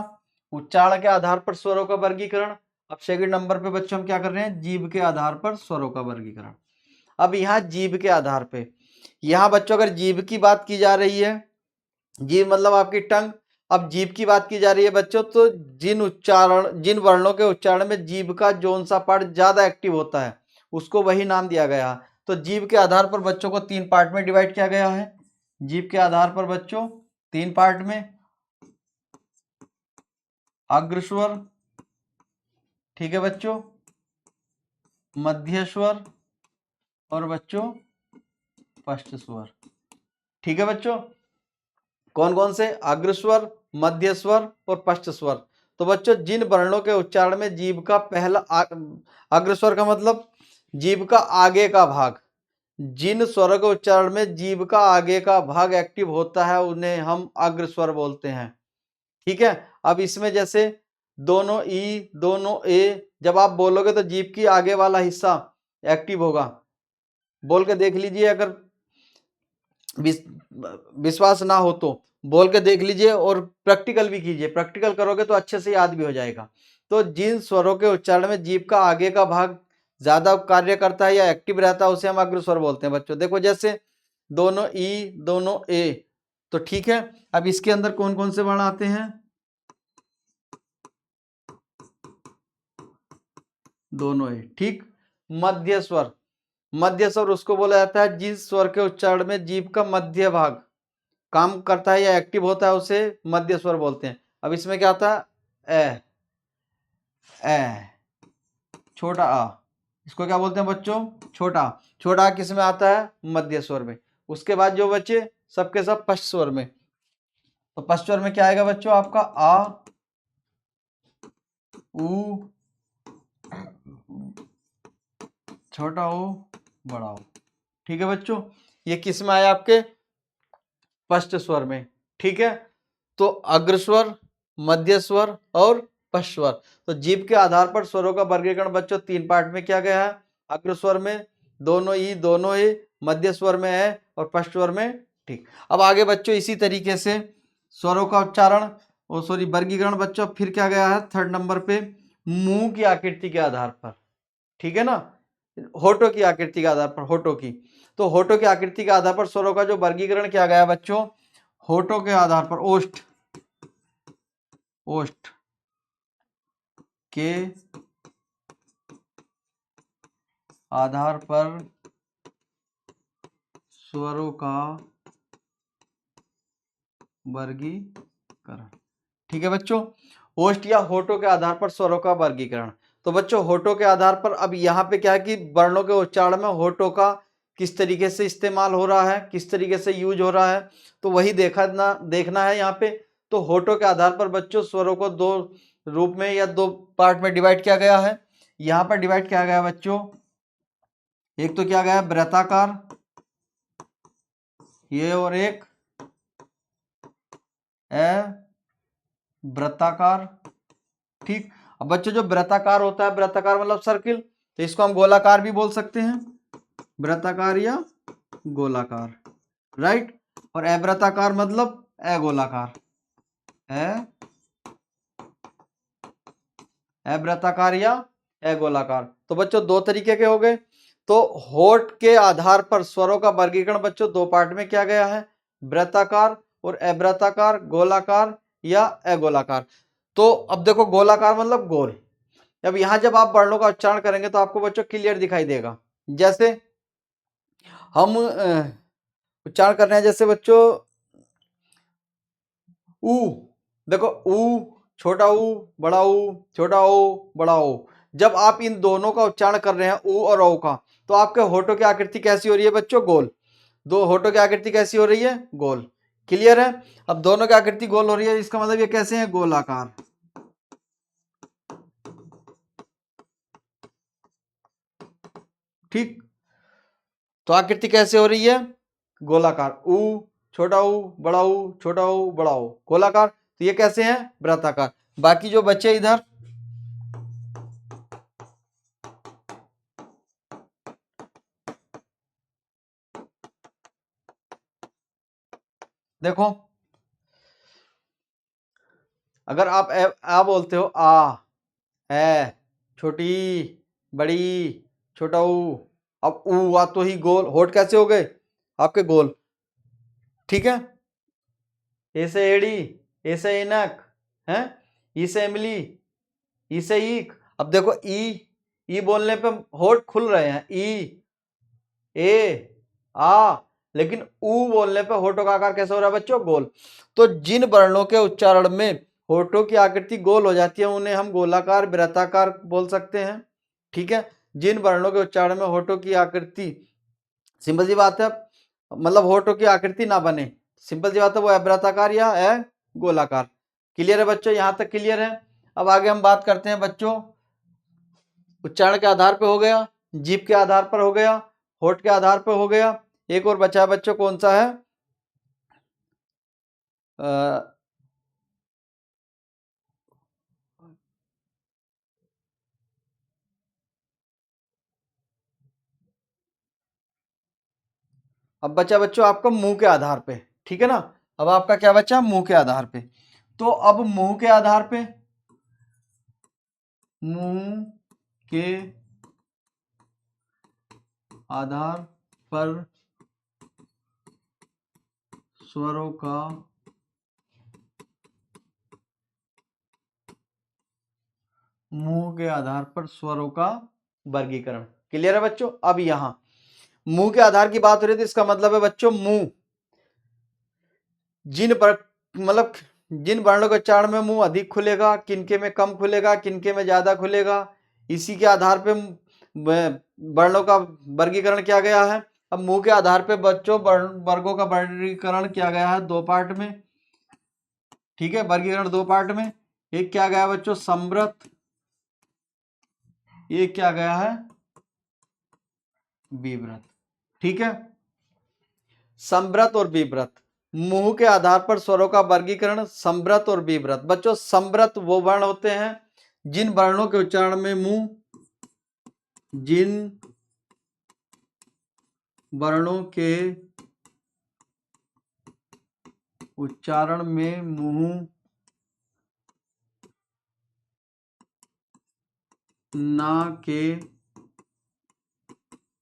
उच्चारण के आधार पर स्वरों का वर्गीकरण। अब सेकंड नंबर पे बच्चों हम क्या कर रहे हैं, जीभ के आधार पर स्वरों का वर्गीकरण। अब यहाँ जीभ के आधार पे, यहाँ बच्चों अगर जीभ की बात की जा रही है, जीभ मतलब आपकी टंग। अब जीभ की बात की जा रही है बच्चों, तो जिन वर्णों के उच्चारण में जीभ का जोन सा पार्ट ज्यादा एक्टिव होता है, उसको वही नाम दिया गया। तो जीभ के आधार पर बच्चों को तीन पार्ट में डिवाइड किया गया है। जीभ के आधार पर बच्चों 3 पार्ट में, अग्र स्वर, ठीक है बच्चों, मध्य स्वर और बच्चों पश्च स्वर, ठीक है बच्चों। कौन कौन से? अग्र स्वर, मध्य स्वर और पश्च स्वर। तो बच्चों जिन वर्णों के उच्चारण में जीभ का पहला अग्र स्वर का मतलब जीभ का आगे का भाग, जिन स्वरों के उच्चारण में जीभ का आगे का भाग एक्टिव होता है उन्हें हम अग्र स्वर बोलते हैं, ठीक है। अब इसमें जैसे दोनों ई, दोनों ए, जब आप बोलोगे तो जीभ की आगे वाला हिस्सा एक्टिव होगा। बोल के देख लीजिए, अगर विश्वास ना हो तो बोल के देख लीजिए और प्रैक्टिकल भी कीजिए, प्रैक्टिकल करोगे तो अच्छे से याद भी हो जाएगा। तो जिन स्वरों के उच्चारण में जीभ का आगे का भाग ज्यादा कार्य करता है या एक्टिव रहता है उसे हम अग्र स्वर बोलते हैं बच्चों। देखो जैसे दोनों ई, दोनों ए, तो ठीक है। अब इसके अंदर कौन कौन से वर्ण आते हैं? दोनों ए, ठीक। मध्य स्वर, मध्य स्वर उसको बोला जाता है जिस स्वर के उच्चारण में जीभ का मध्य भाग काम करता है या एक्टिव होता है उसे मध्य स्वर बोलते हैं। अब इसमें क्या आता है? ए, छोटा आ, इसको क्या बोलते हैं बच्चों? छोटा। छोटा आ किस में आता है? मध्य स्वर में। उसके बाद जो बच्चे सबके सब पश्च स्वर में। तो पश्च स्वर में क्या आएगा बच्चों? आपका आ, उ, छोटा ओ, बड़ा ओ, ठीक है बच्चों। ये किस में आया? आपके पश्च स्वर में, ठीक है। तो अग्र स्वर, मध्य स्वर और पश्च स्वर। तो जीभ के आधार पर स्वरों का वर्गीकरण बच्चों 3 पार्ट में किया गया है। अग्र स्वर में दोनों ई, दोनों ए, मध्य स्वर में है और पश्च स्वर में, ठीक। अब आगे बच्चों इसी तरीके से स्वरों का उच्चारण और सॉरी वर्गीकरण बच्चों फिर क्या गया है 3rd नंबर पे, मुंह की आकृति के आधार पर, ठीक है ना। होठों की आकृति के आधार पर, होठों की। तो होठों की आकृति के आधार पर स्वरों का जो वर्गीकरण किया गया बच्चों, होठों के आधार पर ओष्ठ, ओष्ठ के आधार पर स्वरों का वर्गीकरण, ठीक है बच्चों। ओष्ठ या होठों के आधार पर स्वरों का वर्गीकरण। तो बच्चों होठों के आधार पर अब यहाँ पे क्या है कि वर्णों के उच्चारण में होठों का किस तरीके से इस्तेमाल हो रहा है, किस तरीके से यूज हो रहा है, तो वही देखना है यहाँ पे। तो होठों के आधार पर बच्चों स्वरों को 2 रूप में या 2 पार्ट में डिवाइड किया गया है। यहाँ पर डिवाइड किया गया बच्चों, एक तो क्या गया वृत्ताकार, ये, और एक वृत्ताकार, ठीक। अब बच्चों जो वृत्ताकार होता है, वृत्ताकार मतलब सर्किल, तो इसको हम गोलाकार भी बोल सकते हैं, वृत्ताकार या गोलाकार, राइट। और अवृत्ताकार मतलब अगोलाकार, अवृत्ताकार या अगोलाकार। तो बच्चों 2 तरीके के हो गए। तो होठ के आधार पर स्वरों का वर्गीकरण बच्चों 2 पार्ट में किया गया है, वृत्ताकार और अवृत्ताकार, गोलाकार या अगोलाकार। तो अब देखो गोलाकार मतलब गोल। अब यहां जब आप वर्णों का उच्चारण करेंगे तो आपको बच्चों क्लियर दिखाई देगा। जैसे हम उच्चारण कर रहे हैं, जैसे बच्चों ऊ, देखो ऊ, छोटा ऊ, बड़ा ऊ, छोटा ओ, बड़ा ओ। जब आप इन दोनों का उच्चारण कर रहे हैं ऊ और ओ का, तो आपके होठों की आकृति कैसी हो रही है बच्चों? गोल। 2 होठों की आकृति कैसी हो रही है? गोल। क्लियर है? अब दोनों की आकृति गोल हो रही है, इसका मतलब ये कैसे है? गोलाकार, ठीक। तो आकृति कैसे हो रही है? गोलाकार, ऊ, छोटा ऊ, बड़ा ऊ, छोटा ऊ, बड़ा ऊ, गोलाकार। तो ये कैसे हैं? वृत्ताकार। बाकी जो बच्चे इधर देखो, अगर आप आ बोलते हो, आ, है, छोटी, बड़ी, छोटा ऊ, अब ऊ हुआ तो ही गोल, होठ कैसे हो गए आपके? गोल, ठीक है। ऐसे एड़ी, ऐसे इनक है, इसे इमली, इसे ईक। अब देखो ई बोलने पे होठ खुल रहे हैं, ई, ए, आ, लेकिन ऊ बोलने पे होठों का आकार कैसा हो रहा है बच्चों? गोल। तो जिन वर्णों के उच्चारण में होठों की आकृति गोल हो जाती है उन्हें हम गोलाकार वृत्ताकार बोल सकते हैं। ठीक है, जिन वर्णों के उच्चारण में होठों की आकृति, सिंपल सी बात है, मतलब होठों की आकृति ना बने, सिंपल सी बात है, वो अवृत्ताकार या गोलाकार। क्लियर है बच्चों? यहां तक क्लियर है। अब आगे हम बात करते हैं बच्चों, उच्चारण के आधार पे हो गया, जीभ के आधार पर हो गया, होठ के आधार पर हो गया, एक और बचा है बच्चों, कौन सा है? अब बचा बच्चों आपका मुंह के आधार पे। ठीक है ना, अब आपका क्या बचा? मुंह के आधार पे। तो अब मुंह के आधार पे, मुंह के आधार पर स्वरों का मुंह के आधार पर स्वरों का वर्गीकरण। क्लियर है बच्चों? अब यहां मुंह के आधार की बात हो रही थी, इसका मतलब है बच्चों मुंह, जिन पर मतलब जिन वर्णों के उच्चारण में मुंह अधिक खुलेगा, किनके में कम खुलेगा, किनके में ज्यादा खुलेगा, इसी के आधार पे वर्णों का वर्गीकरण किया गया है। अब मुंह के आधार पे बच्चों वर्गों का वर्गीकरण किया गया है दो पार्ट में। ठीक है, वर्गीकरण दो पार्ट में, एक क्या गया बच्चों? संवृत, एक क्या गया है? विवृत। ठीक है, संवृत और विवृत, मुंह के आधार पर स्वरों का वर्गीकरण संवृत और विवृत। बच्चों संवृत वो वर्ण होते हैं जिन वर्णों के उच्चारण में मुंह, जिन वर्णों के उच्चारण में मुंह ना के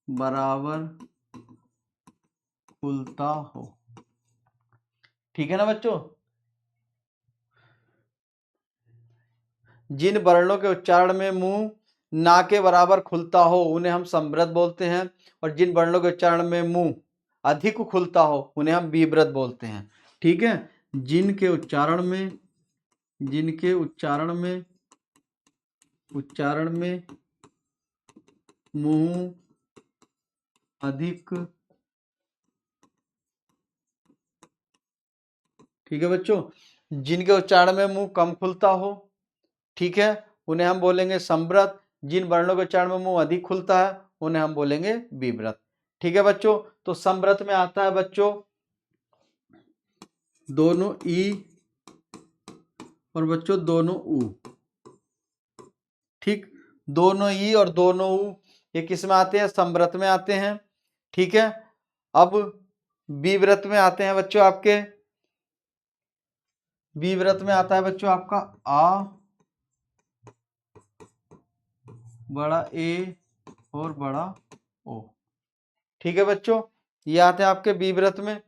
बराबर खुलता हो। ठीक है ना बच्चों, जिन वर्णों के उच्चारण में मुंह ना के बराबर खुलता हो उन्हें हम संवृत बोलते हैं, और जिन वर्णों के उच्चारण में मुंह अधिक खुलता हो उन्हें हम विवृत बोलते हैं। ठीक है, जिनके उच्चारण में मुंह अधिक, ठीक है बच्चों, जिनके उच्चारण में मुंह कम खुलता हो, ठीक है, उन्हें हम बोलेंगे संवृत। जिन वर्णों के उच्चारण में मुंह अधिक खुलता है उन्हें हम बोलेंगे विवृत। ठीक है बच्चों, तो संवृत में आता है बच्चों दोनों ई और बच्चों दोनों ऊ। ठीक, दोनों ई और दोनों ऊ ये किस में आते हैं? संवृत में आते हैं। ठीक है, अब विवृत में आते हैं बच्चों आपके, विवृत में आता है बच्चों आपका आ बड़ा ए और बड़ा ओ। ठीक है बच्चों, ये आते हैं आपके विवृत में।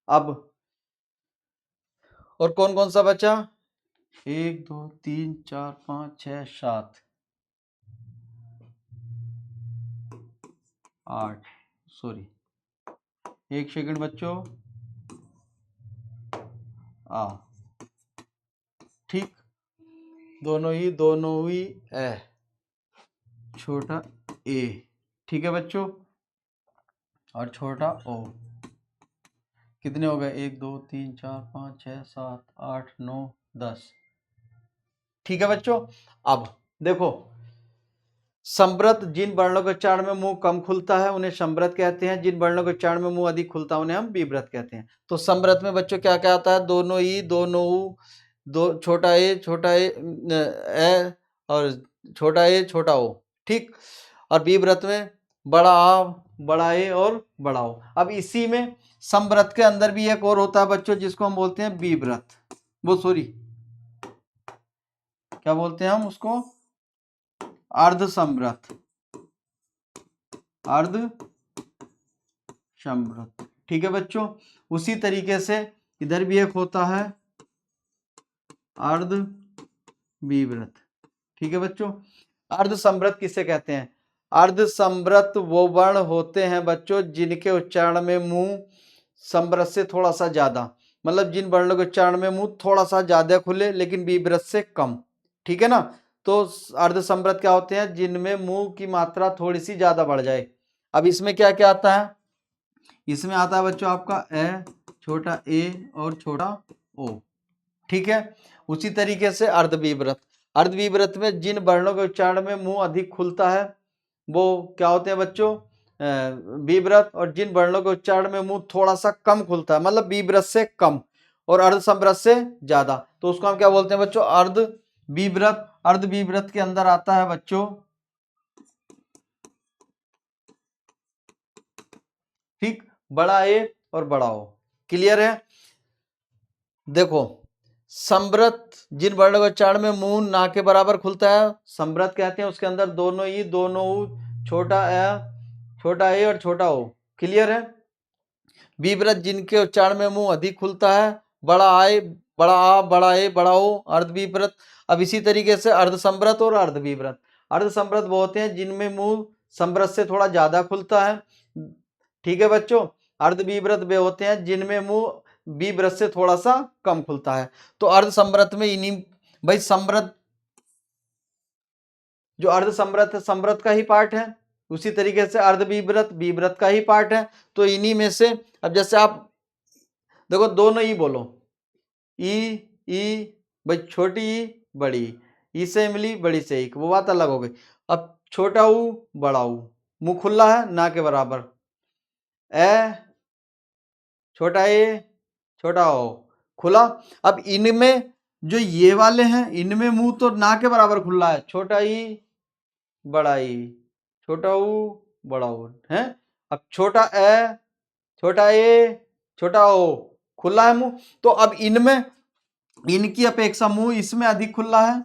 अब और कौन कौन सा बचा? 1 2 3 4 5 6 7 8, सॉरी एक सेकंड बच्चों, आ, ठीक, दोनों ही ए, छोटा ए, ठीक है बच्चों, और छोटा ओ। कितने हो गए? 1 2 3 4 5 6 7 8 9 10। ठीक है बच्चों, अब देखो, संवृत जिन वर्णों के उच्चारण में मुंह कम खुलता है उन्हें संवृत कहते हैं, जिन वर्णों के उच्चारण में मुंह अधिक खुलता है उन्हें हम विवृत कहते हैं। तो संवृत में बच्चों क्या क्या आता है? दोनों ई, दोनों ऊ, दो छोटा ए और छोटा ओ। ठीक, और विवृत में बड़ा आ, बड़ा ए और बड़ा ओ। अब इसी में संवृत के अंदर भी एक और होता है बच्चों जिसको हम बोलते हैं विवृत, वो सॉरी क्या बोलते हैं हम उसको? अर्ध संवृत, अर्ध संवृत। ठीक है बच्चों, उसी तरीके से इधर भी एक होता है अर्ध विवृत। ठीक है बच्चों, अर्ध संवृत किसे कहते हैं? अर्ध संवृत वो वर्ण होते हैं बच्चों जिनके उच्चारण में मुंह समृद्ध से थोड़ा सा ज्यादा, मतलब जिन वर्णों के उच्चारण में मुंह थोड़ा सा ज्यादा खुले लेकिन बीभ्रत से कम। ठीक है ना। तो अर्ध समृद्ध क्या होते हैं? जिनमें मुंह की मात्रा थोड़ी सी ज्यादा बढ़ जाए। अब इसमें क्या क्या आता है? इसमें आता है बच्चों आपका ए, छोटा ए और छोटा ओ। ठीक है। उसी तरीके से अर्धविवृत, अर्धविवृत में जिन वर्णों के उच्चारण में मुंह अधिक खुलता है वो क्या होते हैं बच्चों? विवृत। और जिन वर्णों के उच्चारण में मुंह थोड़ा सा कम खुलता है, मतलब विवृत से कम और अर्धसमृद्ध से ज्यादा, तो उसको हम क्या बोलते हैं बच्चों? अर्धविवृत। अर्धविवृत के अंदर आता है बच्चों, ठीक, बड़ा ए और बड़ा ओ। क्लियर है? देखो, समृद्ध जिन वर्णों के उच्चारण में मुंह ना के बराबर खुलता है समृद्ध कहते हैं। उसके अंदर दोनों ई, दोनों ऊ, छोटा ए और छोटा ओ। क्लियर है? विवृत जिनके उच्चारण में मुंह अधिक खुलता है, बड़ा आए, बड़ा आ, बड़ा ए, बड़ा ओ, अर्धविवृत। अब इसी तरीके से अर्धसमृद्ध और अर्धविवृत। अर्धसमृद्ध वो होते हैं जिनमें मुंह समृद्ध से थोड़ा ज्यादा खुलता है। ठीक है बच्चों। अर्धविवृत वे होते हैं जिनमें मुंह विवृत से थोड़ा सा कम खुलता है। तो अर्धसमृद्ध में इन्हीं, भाई समृद्ध जो अर्धसमृद्ध है समृद्ध का ही पार्ट है, उसी तरीके से अर्धविवृत विवृत का ही पार्ट है। तो इन्हीं में से, अब जैसे आप देखो दोनों ई बोलो, ई, भाई छोटी ई बड़ी ई से इमली बड़ी से एक, वो बात अलग हो गई। अब छोटा ऊ बड़ा ऊ, मुंह खुला है ना के बराबर, ए छोटा ए छोटा ओ खुला। अब इनमें जो ये वाले हैं इनमें मुंह तो ना के बराबर खुला है, छोटा ई बड़ा ई, छोटा ऊ बड़ा ऊ है। अब छोटा ए छोटा ओ खुला है मुंह। तो अब इनमें इनकी अपेक्षा मुंह इसमें अधिक खुला है,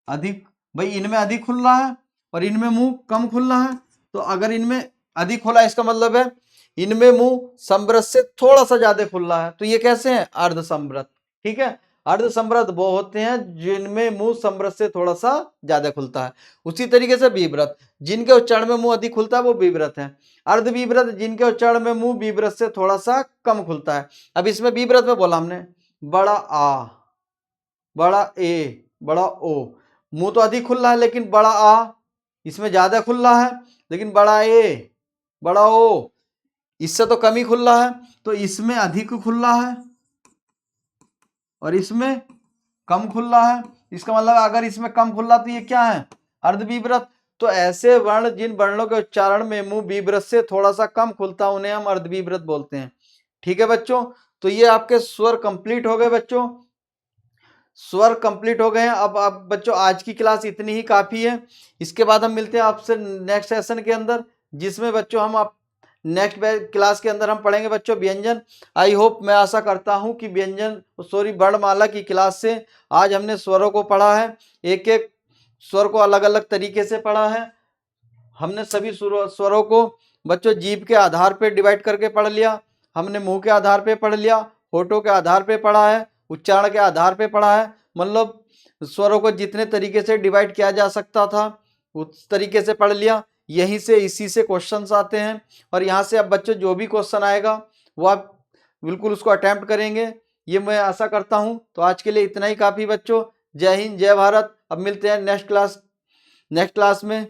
अधिक, भाई इनमें अधिक खुला है और इनमें मुंह कम खुला है। तो अगर इनमें अधिक खुला है इसका मतलब है इनमें मुंह समृद्ध से थोड़ा सा ज्यादा खुला है। तो ये कैसे हैं? अर्धसमृद्ध। ठीक है। अर्धसमृद्ध वो होते हैं जिनमें मुंह समृद्ध से थोड़ा सा ज्यादा खुलता है। उसी तरीके से विवृत जिनके उच्चारण में मुंह अधिक खुलता है वो विवृत है। अर्धविवृत जिनके उच्चारण में मुंह विवृत से थोड़ा सा कम खुलता है। अब इसमें विवृत में बोला हमने बड़ा आ, बड़ा ए, बड़ा ओ, मुंह तो अधिक खुला है लेकिन बड़ा आ इसमें ज्यादा खुला है, लेकिन बड़ा ए बड़ा ओ इससे तो कम ही खुला है। तो इसमें अधिक खुला है और इसमें कम खुला है। इसका मतलब अगर इसमें कम खुला तो ये क्या है? अर्धविवृत। तो ऐसे वर्ण जिन वर्णों के उच्चारण में मुंह विवृत से थोड़ा सा कम खुलता है उन्हें हम अर्धविवृत बोलते हैं। ठीक है बच्चों। तो ये आपके स्वर कंप्लीट हो गए बच्चों, स्वर कंप्लीट हो गए हैं। अब बच्चों आज की क्लास इतनी ही काफी है। इसके बाद हम मिलते हैं आपसे नेक्स्ट सेशन के अंदर, जिसमें बच्चों हम आप नेक्स्ट क्लास के अंदर हम पढ़ेंगे बच्चों व्यंजन। आई होप, मैं आशा करता हूं कि व्यंजन वर्णमाला की क्लास से आज हमने स्वरों को पढ़ा है, एक एक स्वर को अलग अलग तरीके से पढ़ा है। हमने सभी स्वरों को बच्चों जीभ के आधार पे डिवाइड करके पढ़ लिया, हमने मुंह के आधार पे पढ़ लिया, होठों के आधार पे पढ़ा है, उच्चारण के आधार पे पढ़ा है। मतलब स्वरों को जितने तरीके से डिवाइड किया जा सकता था उस तरीके से पढ़ लिया। यहीं से इसी से क्वेश्चंस आते हैं और यहाँ से अब बच्चों जो भी क्वेश्चन आएगा वो आप बिल्कुल उसको अटेम्प्ट करेंगे, ये मैं आशा करता हूँ। तो आज के लिए इतना ही काफ़ी बच्चों। जय हिंद, जय भारत। अब मिलते हैं नेक्स्ट क्लास में।